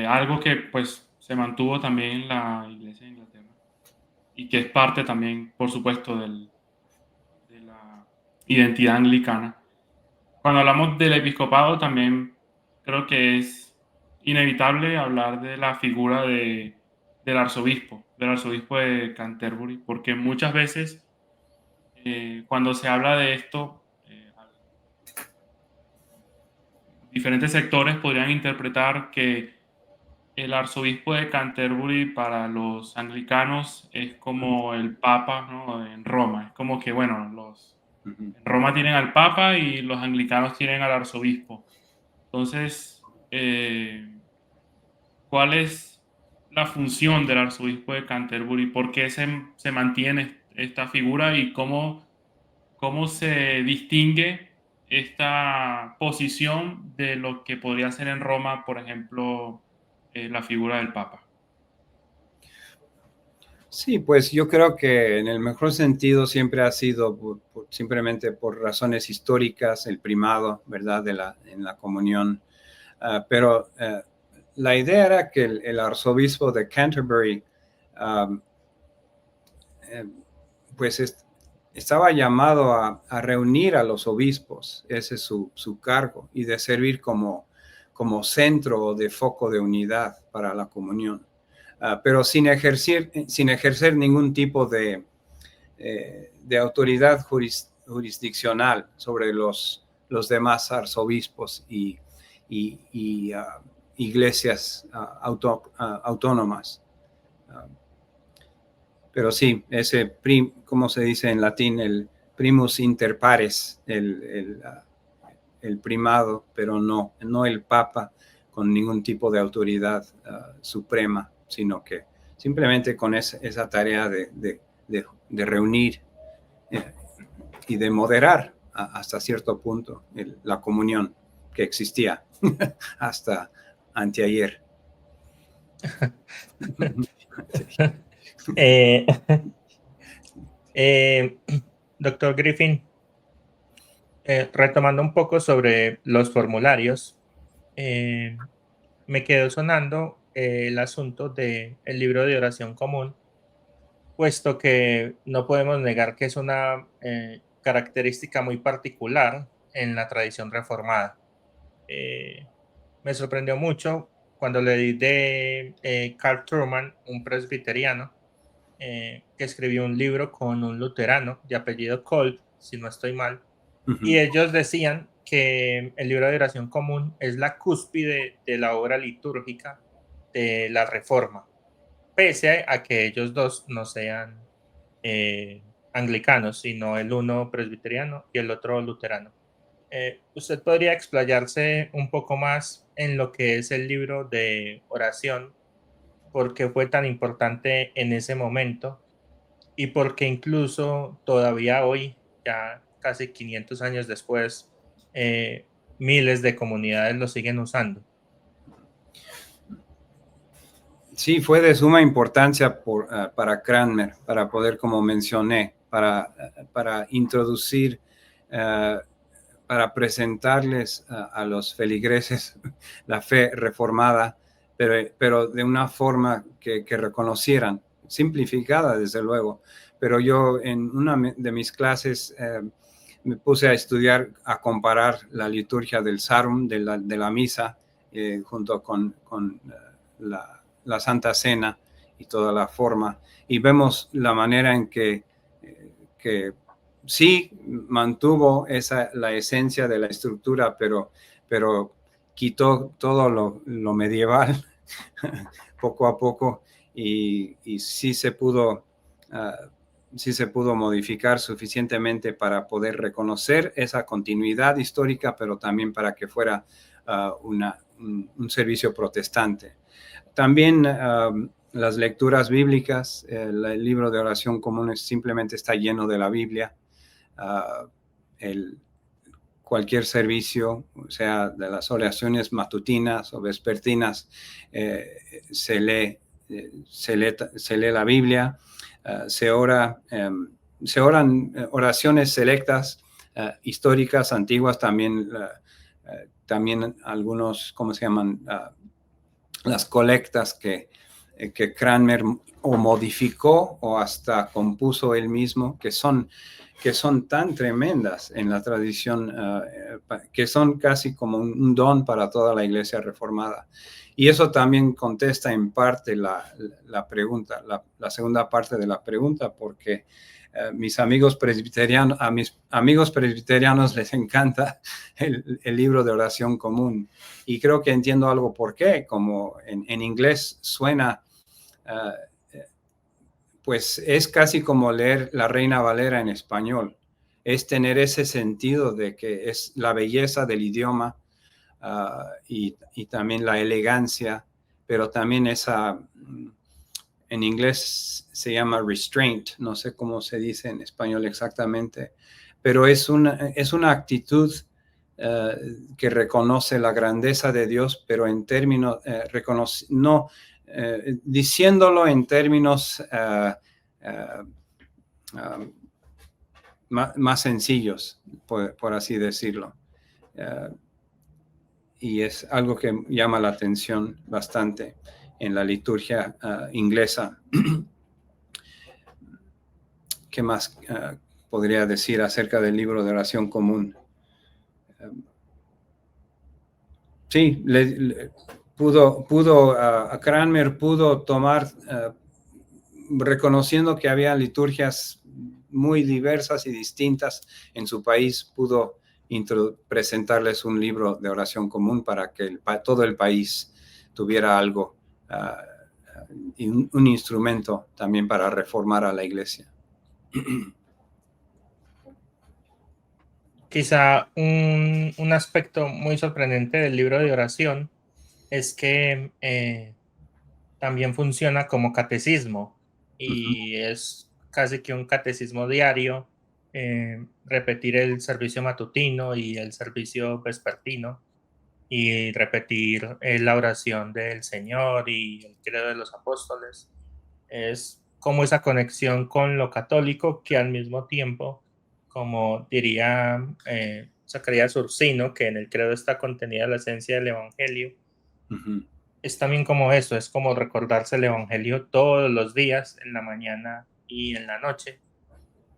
algo que pues se mantuvo también en la Iglesia de Inglaterra y que es parte también, por supuesto, de la identidad anglicana. Cuando hablamos del episcopado también creo que es inevitable hablar de la figura del arzobispo de Canterbury, porque muchas veces cuando se habla de esto, diferentes sectores podrían interpretar que el arzobispo de Canterbury para los anglicanos es como el papa, ¿no?, en Roma. Es como que, bueno, en Roma tienen al papa y los anglicanos tienen al arzobispo. Entonces, ¿cuál es la función del arzobispo de Canterbury? ¿Por qué se mantiene esta figura y cómo se distingue esta posición de lo que podría ser en Roma, por ejemplo, la figura del Papa? Sí, pues yo creo que en el mejor sentido siempre ha sido simplemente por razones históricas, el primado, ¿verdad?, en la comunión. Pero la idea era que el arzobispo de Canterbury pues estaba llamado a reunir a los obispos, ese es su cargo, y de servir como centro o de foco de unidad para la comunión. pero sin ejercer ningún tipo de autoridad jurisdiccional sobre los demás arzobispos y iglesias autónomas. Pero sí, ese ¿cómo se dice en latín? El primus inter pares, el primado, pero no el papa con ningún tipo de autoridad suprema, sino que simplemente con esa tarea de reunir y de moderar hasta cierto punto la comunión que existía hasta anteayer. Doctor Griffin, retomando un poco sobre los formularios, me quedó sonando el asunto del libro de oración común, puesto que no podemos negar que es una característica muy particular en la tradición reformada. Me sorprendió mucho cuando leí de Carl Truman, un presbiteriano, que escribió un libro con un luterano de apellido Kolb, si no estoy mal, y ellos decían que el libro de oración común es la cúspide de la obra litúrgica de la Reforma, pese a que ellos dos no sean anglicanos, sino el uno presbiteriano y el otro luterano. ¿Usted podría explayarse un poco más en lo que es el libro de oración? ¿Por qué fue tan importante en ese momento? Y por qué incluso todavía hoy, ya casi 500 años después, miles de comunidades lo siguen usando. Sí, fue de suma importancia para Cranmer, para poder, como mencioné, para introducir, para presentarles a los feligreses la fe reformada, pero de una forma que reconocieran, simplificada desde luego. Pero yo en una de mis clases me puse a estudiar, a comparar la liturgia del Sarum, de la misa, junto con la Santa Cena y toda la forma, y vemos la manera en que sí mantuvo la esencia de la estructura, pero quitó todo lo medieval poco a poco y sí se pudo modificar suficientemente para poder reconocer esa continuidad histórica, pero también para que fuera un servicio protestante. También las lecturas bíblicas, el libro de oración común simplemente está lleno de la Biblia. Cualquier servicio, o sea, de las oraciones matutinas o vespertinas, se lee la Biblia, se oran oraciones selectas, históricas, antiguas, también algunos, ¿cómo se llaman? Las colectas que Cranmer o modificó o hasta compuso él mismo, que son tan tremendas en la tradición, que son casi como un don para toda la Iglesia reformada. Y eso también contesta en parte la pregunta, la segunda parte de la pregunta, porque a mis amigos presbiterianos les encanta el libro de oración común. Y creo que entiendo algo por qué, como en inglés suena, pues es casi como leer la Reina Valera en español. Es tener ese sentido de que es la belleza del idioma y también la elegancia, pero también esa, en inglés se llama restraint, no sé cómo se dice en español exactamente, pero es una actitud que reconoce la grandeza de Dios, pero en términos, diciéndolo en términos más sencillos, por así decirlo. Y es algo que llama la atención bastante en la liturgia inglesa. ¿Qué más podría decir acerca del libro de oración común? Sí, Cranmer pudo tomar, reconociendo que había liturgias muy diversas y distintas en su país, pudo presentarles un libro de oración común para que todo el país tuviera algo, y un instrumento también para reformar a la iglesia. Quizá un aspecto muy sorprendente del libro de oración es que también funciona como catecismo y es casi que un catecismo diario, repetir el servicio matutino y el servicio vespertino y repetir la oración del Señor y el credo de los apóstoles. Es como esa conexión con lo católico que al mismo tiempo, como diría Zacarías Ursino, que en el credo está contenida la esencia del Evangelio, es también como eso, es como recordarse el Evangelio todos los días, en la mañana y en la noche.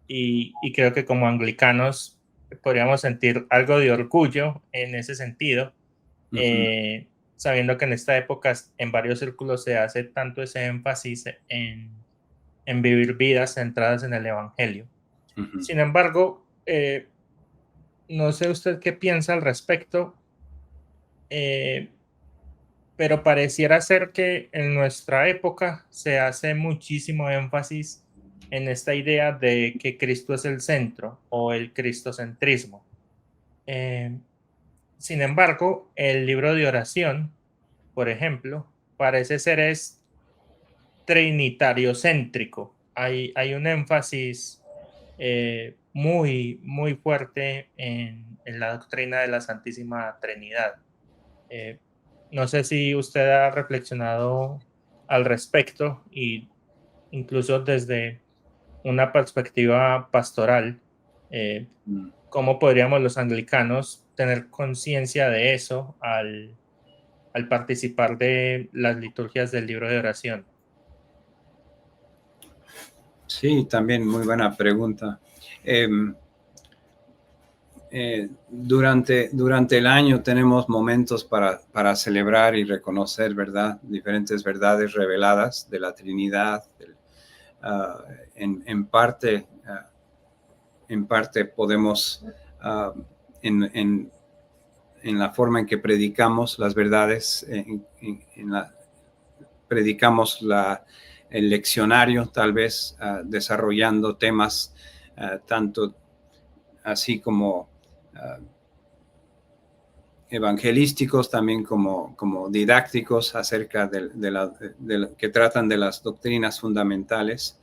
Y creo que como anglicanos podríamos sentir algo de orgullo en ese sentido, sabiendo que en esta época en varios círculos se hace tanto ese énfasis en vivir vidas centradas en el Evangelio. Sin embargo, no sé usted qué piensa al respecto, pero pareciera ser que en nuestra época se hace muchísimo énfasis en esta idea de que Cristo es el centro o el cristocentrismo. Sin embargo, el libro de oración, por ejemplo, parece ser trinitario céntrico. Hay un énfasis muy, muy fuerte en la doctrina de la Santísima Trinidad. No sé si usted ha reflexionado al respecto y incluso desde una perspectiva pastoral, ¿cómo podríamos los anglicanos tener conciencia de eso al participar de las liturgias del libro de oración? Sí, también muy buena pregunta. Durante el año tenemos momentos para celebrar y reconocer, ¿verdad?, diferentes verdades reveladas de la Trinidad. En parte podemos, en la forma en que predicamos las verdades, predicamos el leccionario, tal vez desarrollando temas tanto así como evangelísticos, también como didácticos acerca que tratan de las doctrinas fundamentales.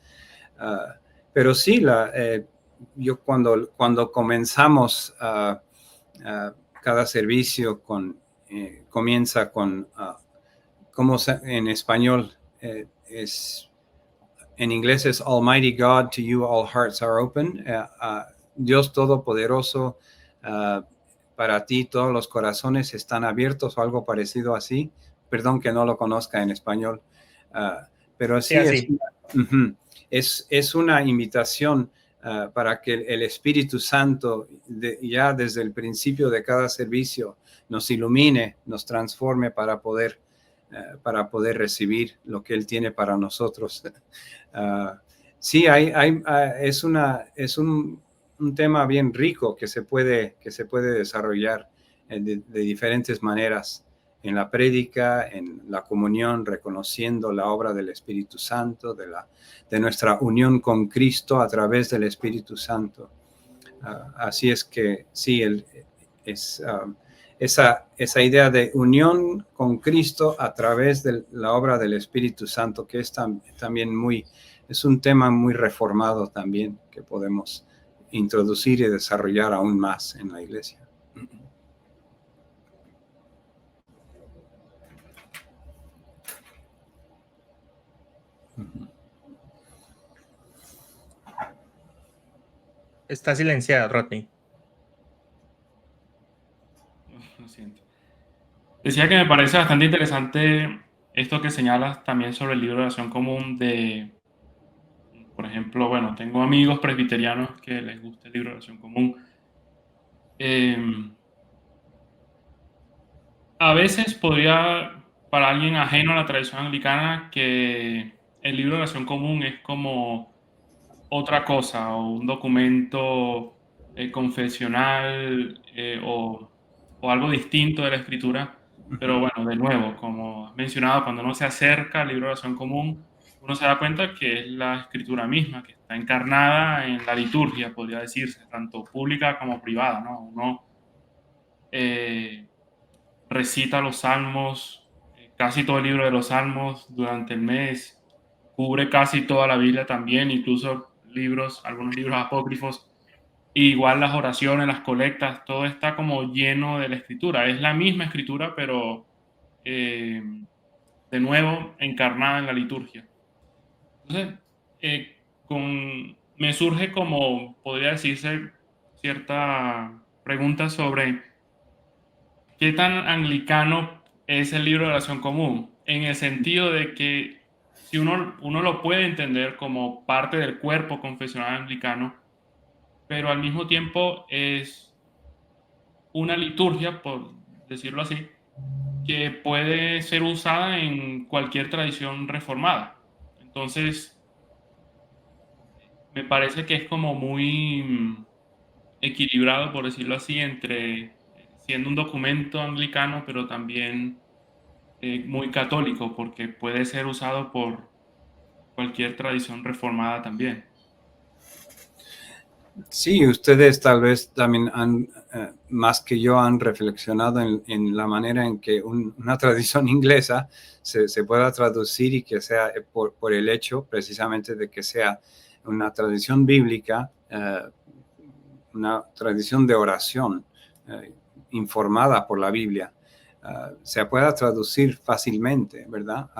Pero sí, yo cuando comenzamos cada servicio comienza con, como en español en inglés es Almighty God, to you all hearts are open. Dios Todopoderoso, para ti todos los corazones están abiertos o algo parecido así. Perdón que no lo conozca en español, pero sí, es una invitación para que el Espíritu Santo ya desde el principio de cada servicio nos ilumine, nos transforme para poder recibir lo que Él tiene para nosotros. Sí, es un tema bien rico que se puede desarrollar de diferentes maneras en la prédica, en la comunión, reconociendo la obra del Espíritu Santo, de nuestra unión con Cristo a través del Espíritu Santo. Así es que sí, esa idea de unión con Cristo a través de la obra del Espíritu Santo, que es también es un tema muy reformado también, que podemos introducir y desarrollar aún más en la iglesia. Está silenciado, Rodney. Lo siento. Decía que me parece bastante interesante esto que señalas también sobre el libro de oración común por ejemplo, bueno, tengo amigos presbiterianos que les gusta el libro de oración común. A veces podría para alguien ajeno a la tradición anglicana que el libro de oración común es como otra cosa o un documento confesional o algo distinto de la escritura. Pero bueno, de nuevo, como has mencionado, cuando uno se acerca al libro de oración común, uno se da cuenta que es la escritura misma, que está encarnada en la liturgia, podría decirse, tanto pública como privada, ¿no? Uno recita los salmos, casi todo el libro de los salmos durante el mes, cubre casi toda la Biblia también, incluso libros, algunos libros apócrifos, y igual las oraciones, las colectas, todo está como lleno de la escritura. Es la misma escritura, pero eh, de nuevo encarnada en la liturgia. Entonces, me surge como, podría decirse, cierta pregunta sobre qué tan anglicano es el libro de oración común, en el sentido de que si uno lo puede entender como parte del cuerpo confesional anglicano, pero al mismo tiempo es una liturgia, por decirlo así, que puede ser usada en cualquier tradición reformada. Entonces, me parece que es como muy equilibrado, por decirlo así, entre siendo un documento anglicano, pero también muy católico, porque puede ser usado por cualquier tradición reformada también. Sí, ustedes tal vez también han, más que yo, han reflexionado en la manera en que una tradición inglesa se pueda traducir y que sea por el hecho precisamente de que sea una tradición bíblica, una tradición de oración informada por la Biblia, se pueda traducir fácilmente, ¿verdad?,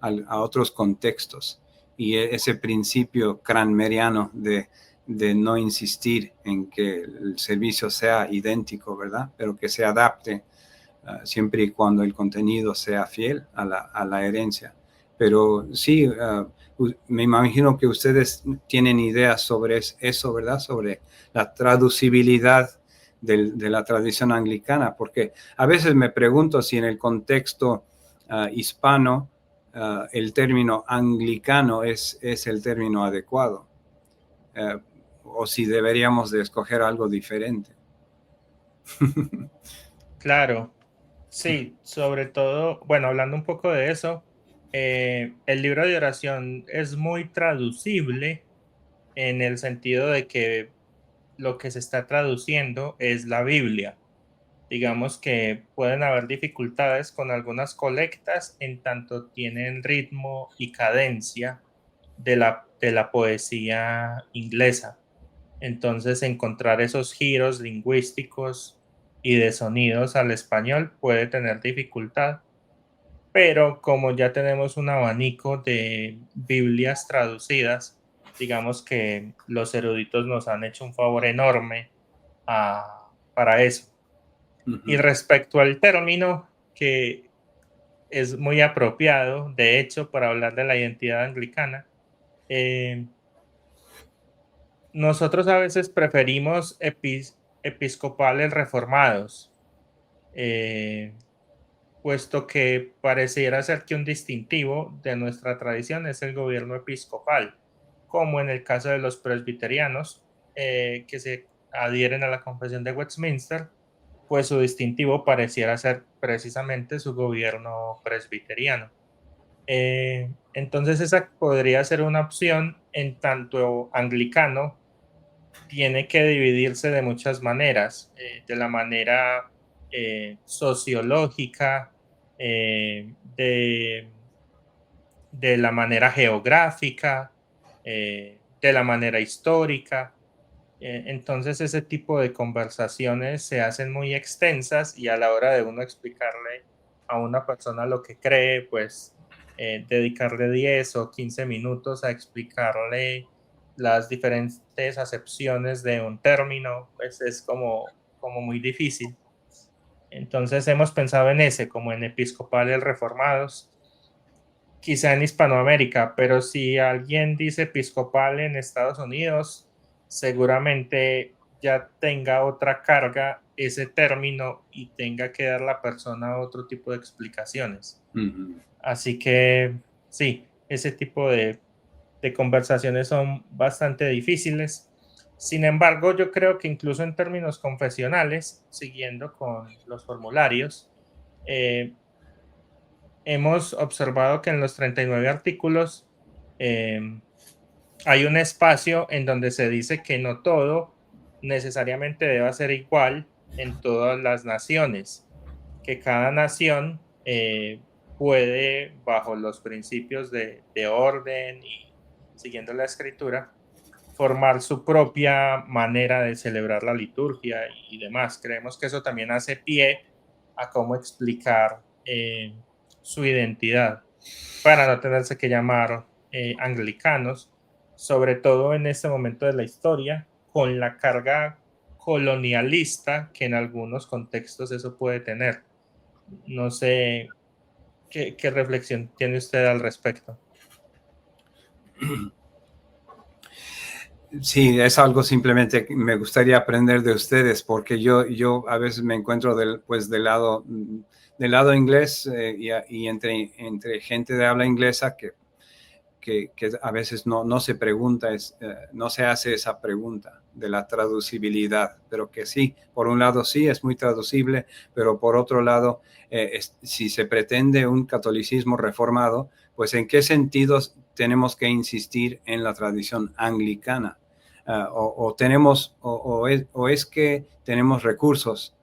a otros contextos. Y ese principio cranmeriano de no insistir en que el servicio sea idéntico, ¿verdad?, pero que se adapte siempre y cuando el contenido sea fiel a la herencia. Pero sí, me imagino que ustedes tienen ideas sobre eso, ¿verdad?, sobre la traducibilidad de la tradición anglicana, porque a veces me pregunto si en el contexto hispano el término anglicano es el término adecuado. O si deberíamos de escoger algo diferente. Claro, sí, sobre todo, bueno, hablando un poco de eso, el libro de oración es muy traducible en el sentido de que lo que se está traduciendo es la Biblia. Digamos que pueden haber dificultades con algunas colectas en tanto tienen ritmo y cadencia de la poesía inglesa. Entonces, encontrar esos giros lingüísticos y de sonidos al español puede tener dificultad, pero como ya tenemos un abanico de Biblias traducidas, digamos que los eruditos nos han hecho un favor enorme para eso. Y Uh-huh. respecto al término que es muy apropiado, de hecho, para hablar de la identidad anglicana, eh, nosotros a veces preferimos episcopales reformados, eh, puesto que pareciera ser que un distintivo de nuestra tradición es el gobierno episcopal, como en el caso de los presbiterianos, que se adhieren a la Confesión de Westminster, pues su distintivo pareciera ser precisamente su gobierno presbiteriano. Entonces esa podría ser una opción en tanto anglicano tiene que dividirse de muchas maneras, de la manera sociológica, de la manera geográfica, de la manera histórica. Entonces ese tipo de conversaciones se hacen muy extensas y a la hora de uno explicarle a una persona lo que cree, pues dedicarle 10 o 15 minutos a explicarle las diferentes acepciones de un término, pues es como muy difícil. Entonces hemos pensado en ese, como en episcopales reformados, quizá en Hispanoamérica, pero si alguien dice episcopal en Estados Unidos, seguramente ya tenga otra carga ese término y tenga que dar la persona otro tipo de explicaciones. Así que sí, ese tipo de conversaciones son bastante difíciles. Sin embargo, yo creo que incluso en términos confesionales, siguiendo con los formularios, hemos observado que en los 39 artículos hay un espacio en donde se dice que no todo necesariamente debe ser igual en todas las naciones, que cada nación puede, bajo los principios de orden y siguiendo la escritura, formar su propia manera de celebrar la liturgia y demás. Creemos que eso también hace pie a cómo explicar su identidad para no tenerse que llamar anglicanos, sobre todo en este momento de la historia, con la carga colonialista que en algunos contextos eso puede tener. No sé qué reflexión tiene usted al respecto. Sí, es algo simplemente que me gustaría aprender de ustedes, porque yo a veces me encuentro del lado inglés y entre gente de habla inglesa que a veces no se pregunta, no se hace esa pregunta de la traducibilidad, pero que sí, por un lado sí es muy traducible, pero por otro lado, si se pretende un catolicismo reformado, pues en qué sentidos tenemos que insistir en la tradición anglicana. Es que tenemos recursos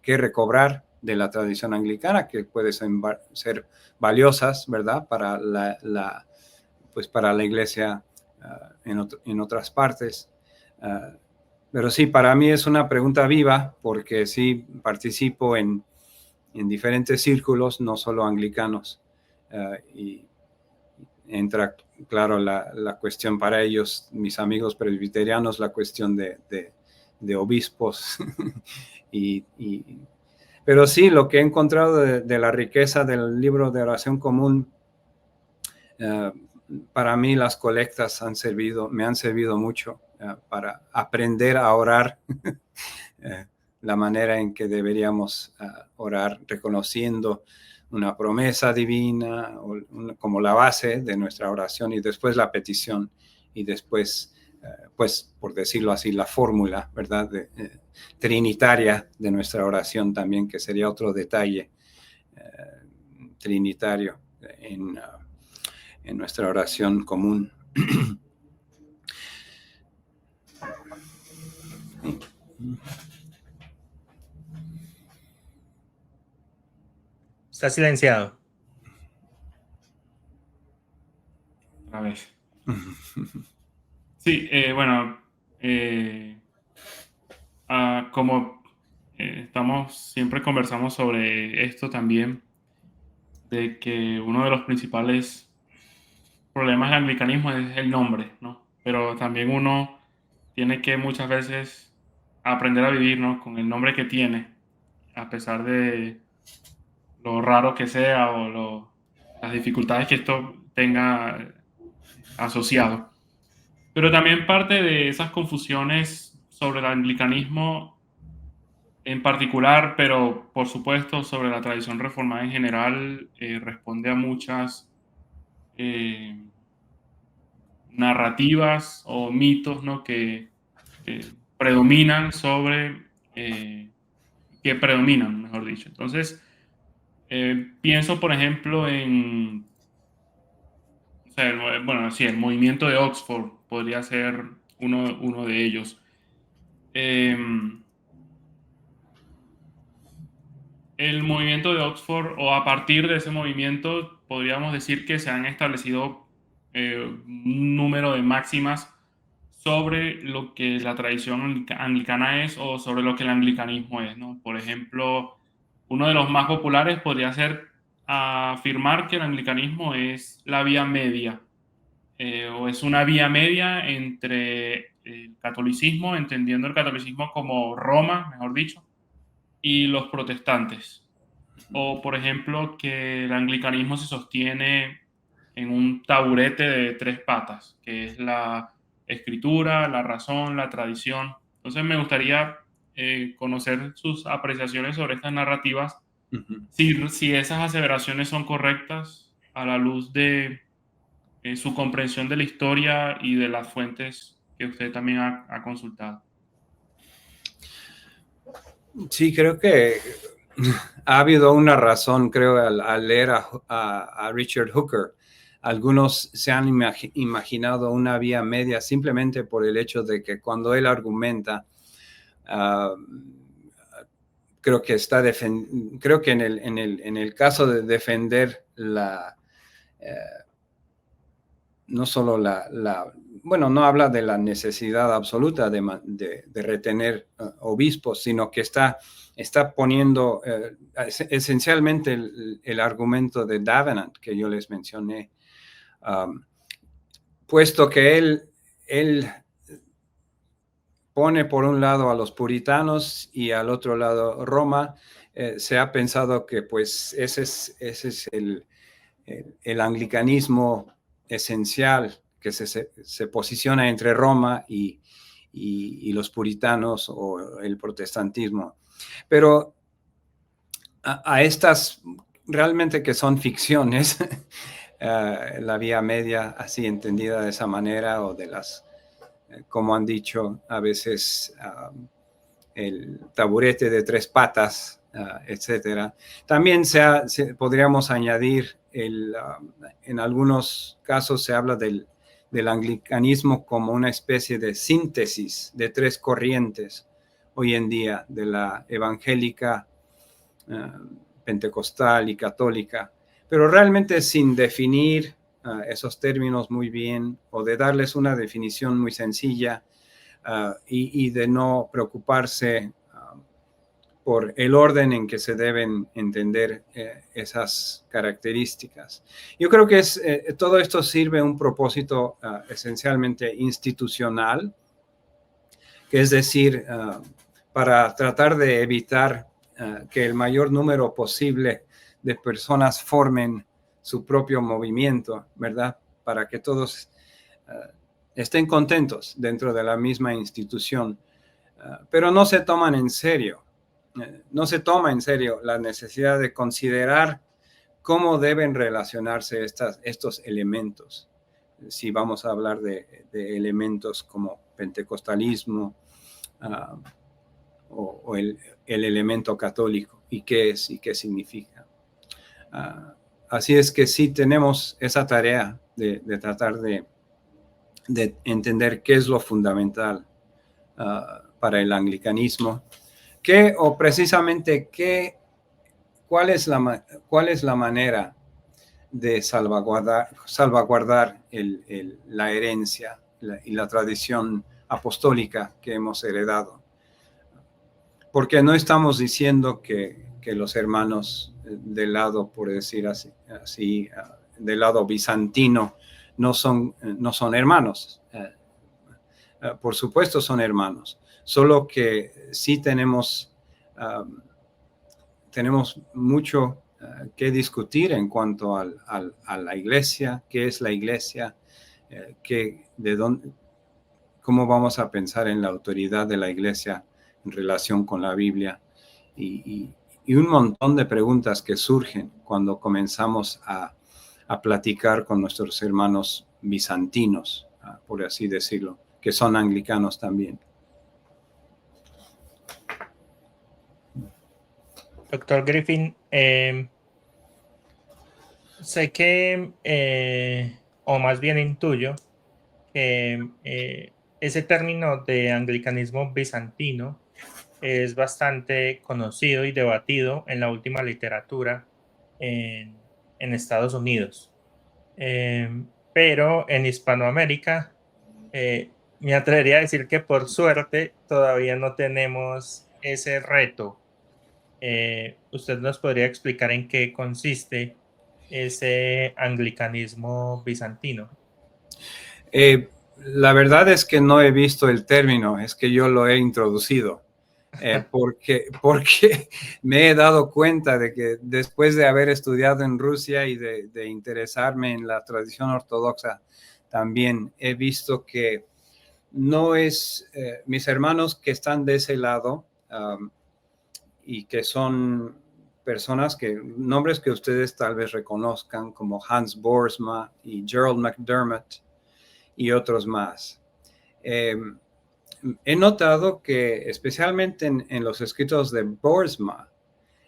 que recobrar de la tradición anglicana, que puede ser valiosas, ¿verdad? Para para la iglesia en otras partes. Pero sí, para mí es una pregunta viva, porque sí participo en diferentes círculos, no solo anglicanos, y entra, claro, la cuestión para ellos, mis amigos presbiterianos, la cuestión de obispos. Pero sí, lo que he encontrado de la riqueza del libro de oración común, para mí las colectas me han servido mucho para aprender a orar la manera en que deberíamos orar, reconociendo una promesa divina como la base de nuestra oración, y después la petición, y después, pues, por decirlo así, la fórmula, ¿verdad? Trinitaria de nuestra oración también, que sería otro detalle trinitario en nuestra oración común. Está silenciado. A ver. Sí, bueno, como siempre conversamos sobre esto también, de que uno de los principales problemas del anglicanismo es el nombre, ¿no? Pero también uno tiene que muchas veces aprender a vivir, ¿no? Con el nombre que tiene, a pesar de lo raro que sea o las dificultades que esto tenga asociado. Pero también parte de esas confusiones sobre el anglicanismo en particular, pero por supuesto sobre la tradición reformada en general, responde a muchas narrativas o mitos, ¿no? que predominan que predominan, mejor dicho. Entonces, pienso, por ejemplo, en, o sea, bueno, sí, el movimiento de Oxford podría ser uno de ellos. El movimiento de Oxford, o a partir de ese movimiento, podríamos decir que se han establecido un número de máximas sobre lo que la tradición anglicana es o sobre lo que el anglicanismo es, ¿no? Por ejemplo, uno de los más populares podría ser afirmar que el anglicanismo es la vía media, o es una vía media entre el catolicismo, entendiendo el catolicismo como Roma, mejor dicho, y los protestantes. O, por ejemplo, que el anglicanismo se sostiene en un taburete de 3 patas, que es la escritura, la razón, la tradición. Entonces me gustaría conocer sus apreciaciones sobre estas narrativas Si esas aseveraciones son correctas a la luz de su comprensión de la historia y de las fuentes que usted también ha consultado. Sí, creo que ha habido una razón, creo, al leer a Richard Hooker. Algunos se han imaginado una vía media simplemente por el hecho de que cuando él argumenta, creo que creo que en el caso de defender no solo bueno, no habla de la necesidad absoluta de retener obispos, sino que está poniendo esencialmente el argumento de Davenant que yo les mencioné, puesto que él pone por un lado a los puritanos y al otro lado Roma, se ha pensado que pues ese es el anglicanismo esencial que se posiciona entre Roma y los puritanos o el protestantismo. Pero a estas realmente que son ficciones, la vía media así entendida de esa manera, o de las, como han dicho a veces, el taburete de 3 patas, etcétera. También podríamos añadir, en algunos casos se habla del anglicanismo como una especie de síntesis de 3 corrientes hoy en día, de la evangélica, pentecostal y católica, pero realmente sin definir esos términos muy bien, o de darles una definición muy sencilla, y de no preocuparse por el orden en que se deben entender esas características. Yo creo que todo esto sirve a un propósito esencialmente institucional, que es decir, para tratar de evitar que el mayor número posible de personas formen su propio movimiento, ¿verdad? Para que todos estén contentos dentro de la misma institución, pero no se toman en serio. No se toma en serio la necesidad de considerar cómo deben relacionarse estos elementos. Si vamos a hablar de elementos como pentecostalismo, o el elemento católico, y qué es y qué significa. Así es que sí tenemos esa tarea de tratar de entender qué es lo fundamental para el anglicanismo, o precisamente cuál es la manera de salvaguardar la herencia y la tradición apostólica que hemos heredado. Porque no estamos diciendo que los hermanos del lado, por decir así, del lado bizantino, no son hermanos. Por supuesto son hermanos, solo que sí tenemos mucho que discutir en cuanto a la iglesia, qué es la iglesia, cómo vamos a pensar en la autoridad de la iglesia en relación con la Biblia, y un montón de preguntas que surgen cuando comenzamos a platicar con nuestros hermanos bizantinos, por así decirlo, que son anglicanos también. Doctor Griffin, sé que, o más bien intuyo, que ese término de anglicanismo bizantino es bastante conocido y debatido en la última literatura en Estados Unidos. Pero en Hispanoamérica, me atrevería a decir que por suerte todavía no tenemos ese reto. ¿Usted nos podría explicar en qué consiste ese anglicanismo bizantino? La verdad es que no he visto el término, es que yo lo he introducido, porque me he dado cuenta de que después de haber estudiado en Rusia y de interesarme en la tradición ortodoxa, también he visto que no es, mis hermanos que están de ese lado, y que son personas nombres que ustedes tal vez reconozcan, como Hans Boersma y Gerald McDermott y otros más. He notado que especialmente en los escritos de Boersma,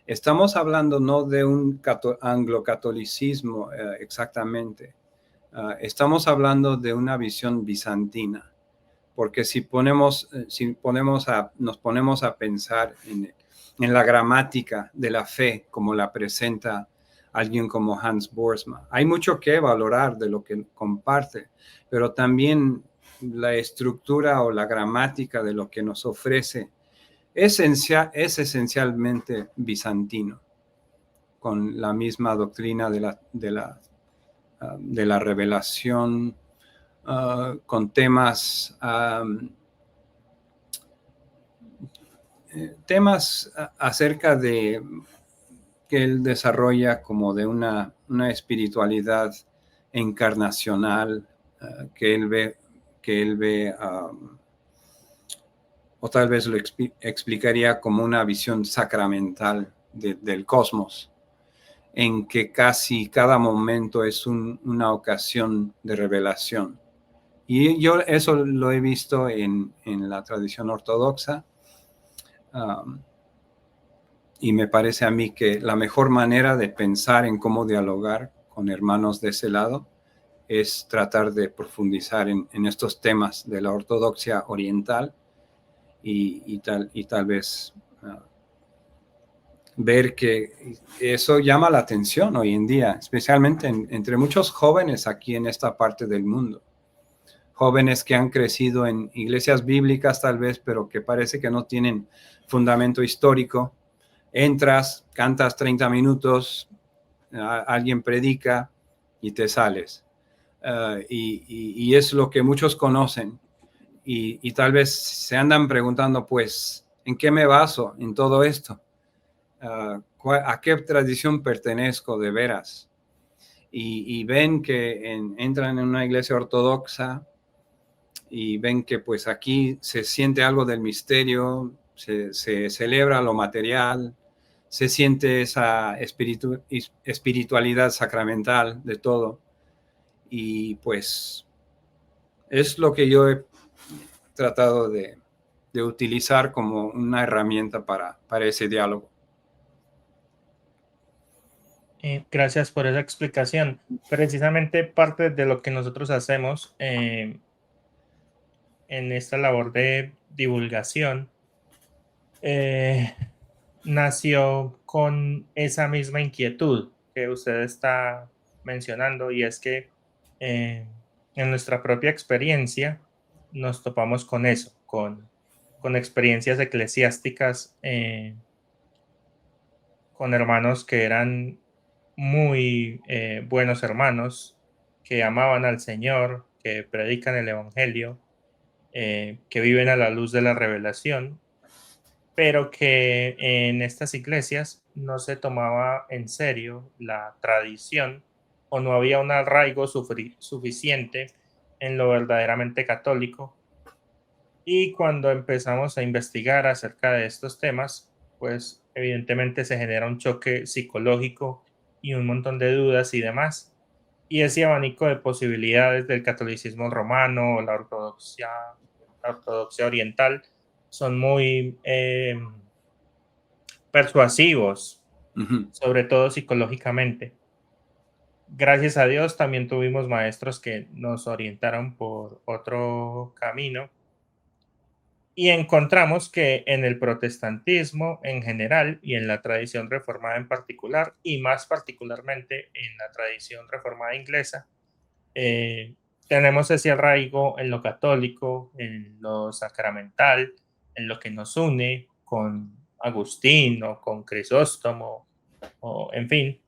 estamos hablando no de un anglocatolicismo exactamente. Estamos hablando de una visión bizantina, porque nos ponemos a pensar en la gramática de la fe como la presenta alguien como Hans Boersma, hay mucho que valorar de lo que comparte, pero también la estructura o la gramática de lo que nos ofrece es esencialmente bizantino, con la misma doctrina de la revelación, con temas acerca de que él desarrolla como de una espiritualidad encarnacional que él ve o tal vez lo explicaría como una visión sacramental del cosmos, en que casi cada momento es una ocasión de revelación. Y yo eso lo he visto en la tradición ortodoxa, y me parece a mí que la mejor manera de pensar en cómo dialogar con hermanos de ese lado es tratar de profundizar en estos temas de la ortodoxia oriental y tal vez ver que eso llama la atención hoy en día, especialmente entre muchos jóvenes aquí en esta parte del mundo. Jóvenes que han crecido en iglesias bíblicas tal vez, pero que parece que no tienen fundamento histórico. Entras, cantas 30 minutos, alguien predica y te sales. Y es lo que muchos conocen. Y tal vez se andan preguntando, pues, ¿en qué me baso en todo esto? ¿A qué tradición pertenezco de veras? Y ven que entran en una iglesia ortodoxa y ven que pues aquí se siente algo del misterio, se celebra lo material, se siente esa espiritualidad sacramental de todo. Y pues es lo que yo he tratado de utilizar como una herramienta para ese diálogo. Gracias por esa explicación. Precisamente parte de lo que nosotros hacemos en esta labor de divulgación nació con esa misma inquietud que usted está mencionando, y es que en nuestra propia experiencia nos topamos con eso, con experiencias eclesiásticas, con hermanos que eran muy buenos hermanos, que amaban al Señor, que predican el Evangelio, que viven a la luz de la revelación, pero que en estas iglesias no se tomaba en serio la tradición, o no había un arraigo suficiente en lo verdaderamente católico. Y cuando empezamos a investigar acerca de estos temas, pues evidentemente se genera un choque psicológico y un montón de dudas y demás. Y ese abanico de posibilidades del catolicismo romano o la ortodoxia oriental son muy persuasivos, sobre todo psicológicamente. Gracias a Dios también tuvimos maestros que nos orientaron por otro camino, y encontramos que en el protestantismo en general y en la tradición reformada en particular, y más particularmente en la tradición reformada inglesa, tenemos ese arraigo en lo católico, en lo sacramental, en lo que nos une con Agustín o con Crisóstomo, o en fin.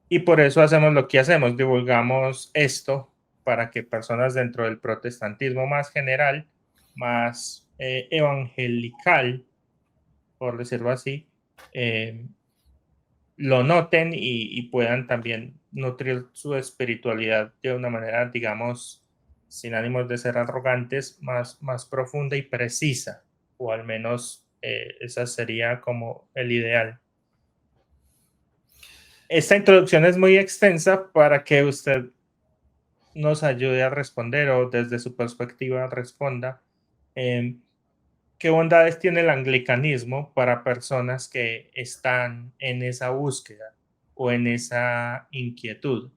Y por eso hacemos lo que hacemos, divulgamos esto para que personas dentro del protestantismo más general, más evangelical, por decirlo así, lo noten y puedan también nutrir su espiritualidad de una manera, digamos, sin ánimos de ser arrogantes, más profunda y precisa, o al menos esa sería como el ideal. Esta introducción es muy extensa para que usted nos ayude a responder o desde su perspectiva responda. ¿Qué bondades tiene el anglicanismo para personas que están en esa búsqueda o en esa inquietud,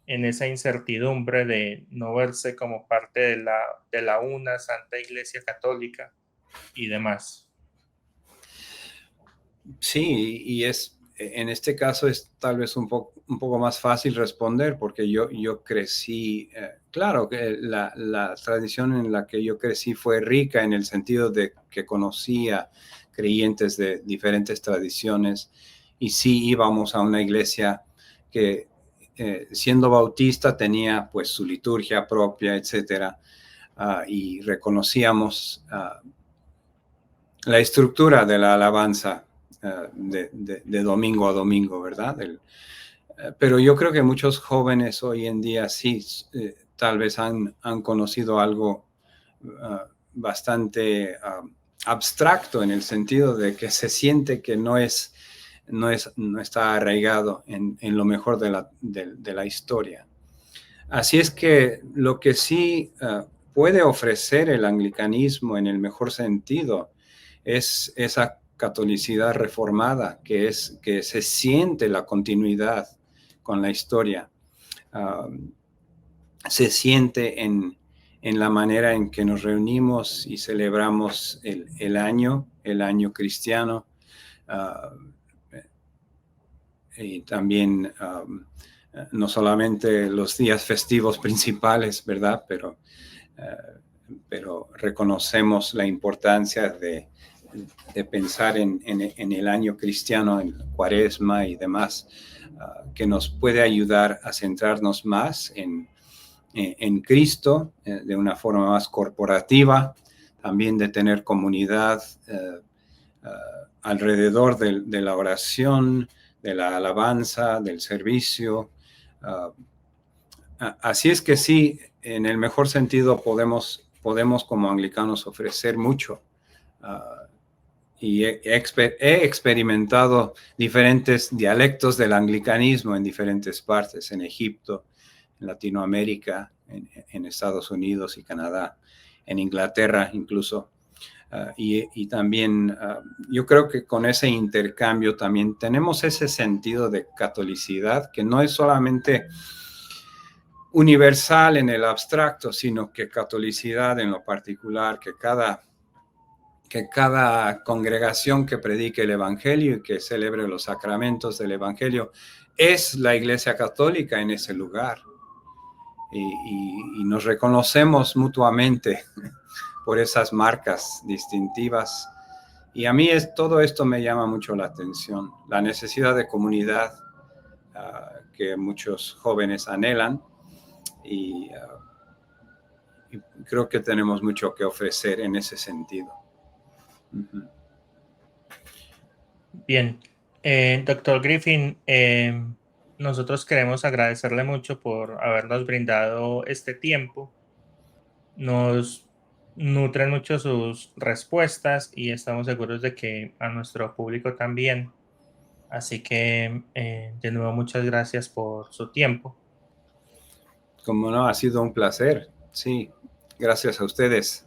en esa incertidumbre de no verse como parte de la una Santa Iglesia Católica y demás? Sí, y en este caso es tal vez un poco más fácil responder porque yo crecí, claro que la tradición en la que yo crecí fue rica en el sentido de que conocía creyentes de diferentes tradiciones y sí íbamos a una iglesia que siendo bautista tenía pues su liturgia propia, etcétera, y reconocíamos la estructura de la alabanza de domingo a domingo, ¿verdad? Pero yo creo que muchos jóvenes hoy en día sí, tal vez han conocido algo bastante abstracto en el sentido de que se siente que no está arraigado en lo mejor de la historia. Así es que lo que sí puede ofrecer el anglicanismo en el mejor sentido es esa catolicidad reformada que se siente la continuidad con la historia. Se siente en la manera en que nos reunimos y celebramos el año cristiano, y también no solamente los días festivos principales, ¿verdad? Pero reconocemos la importancia de pensar en el año cristiano, en Cuaresma y demás, que nos puede ayudar a centrarnos más en Cristo de una forma más corporativa, también de tener comunidad alrededor de la oración, de la alabanza, del servicio. Así es que sí, en el mejor sentido podemos como anglicanos ofrecer mucho. Y he experimentado diferentes dialectos del anglicanismo en diferentes partes, en Egipto, en Latinoamérica, en Estados Unidos y Canadá, en Inglaterra incluso. Y también yo creo que con ese intercambio también tenemos ese sentido de catolicidad que no es solamente universal en el abstracto, sino que catolicidad en lo particular, que cada congregación que predique el Evangelio y que celebre los sacramentos del Evangelio es la Iglesia Católica en ese lugar. Y nos reconocemos mutuamente por esas marcas distintivas. Y a mí todo esto me llama mucho la atención, la necesidad de comunidad que muchos jóvenes anhelan y creo que tenemos mucho que ofrecer en ese sentido. Uh-huh. Bien, doctor Griffin, nosotros queremos agradecerle mucho por habernos brindado este tiempo. Nos nutren mucho sus respuestas y estamos seguros de que a nuestro público también. Así que, de nuevo, muchas gracias por su tiempo. Como no, ha sido un placer. Sí, gracias a ustedes.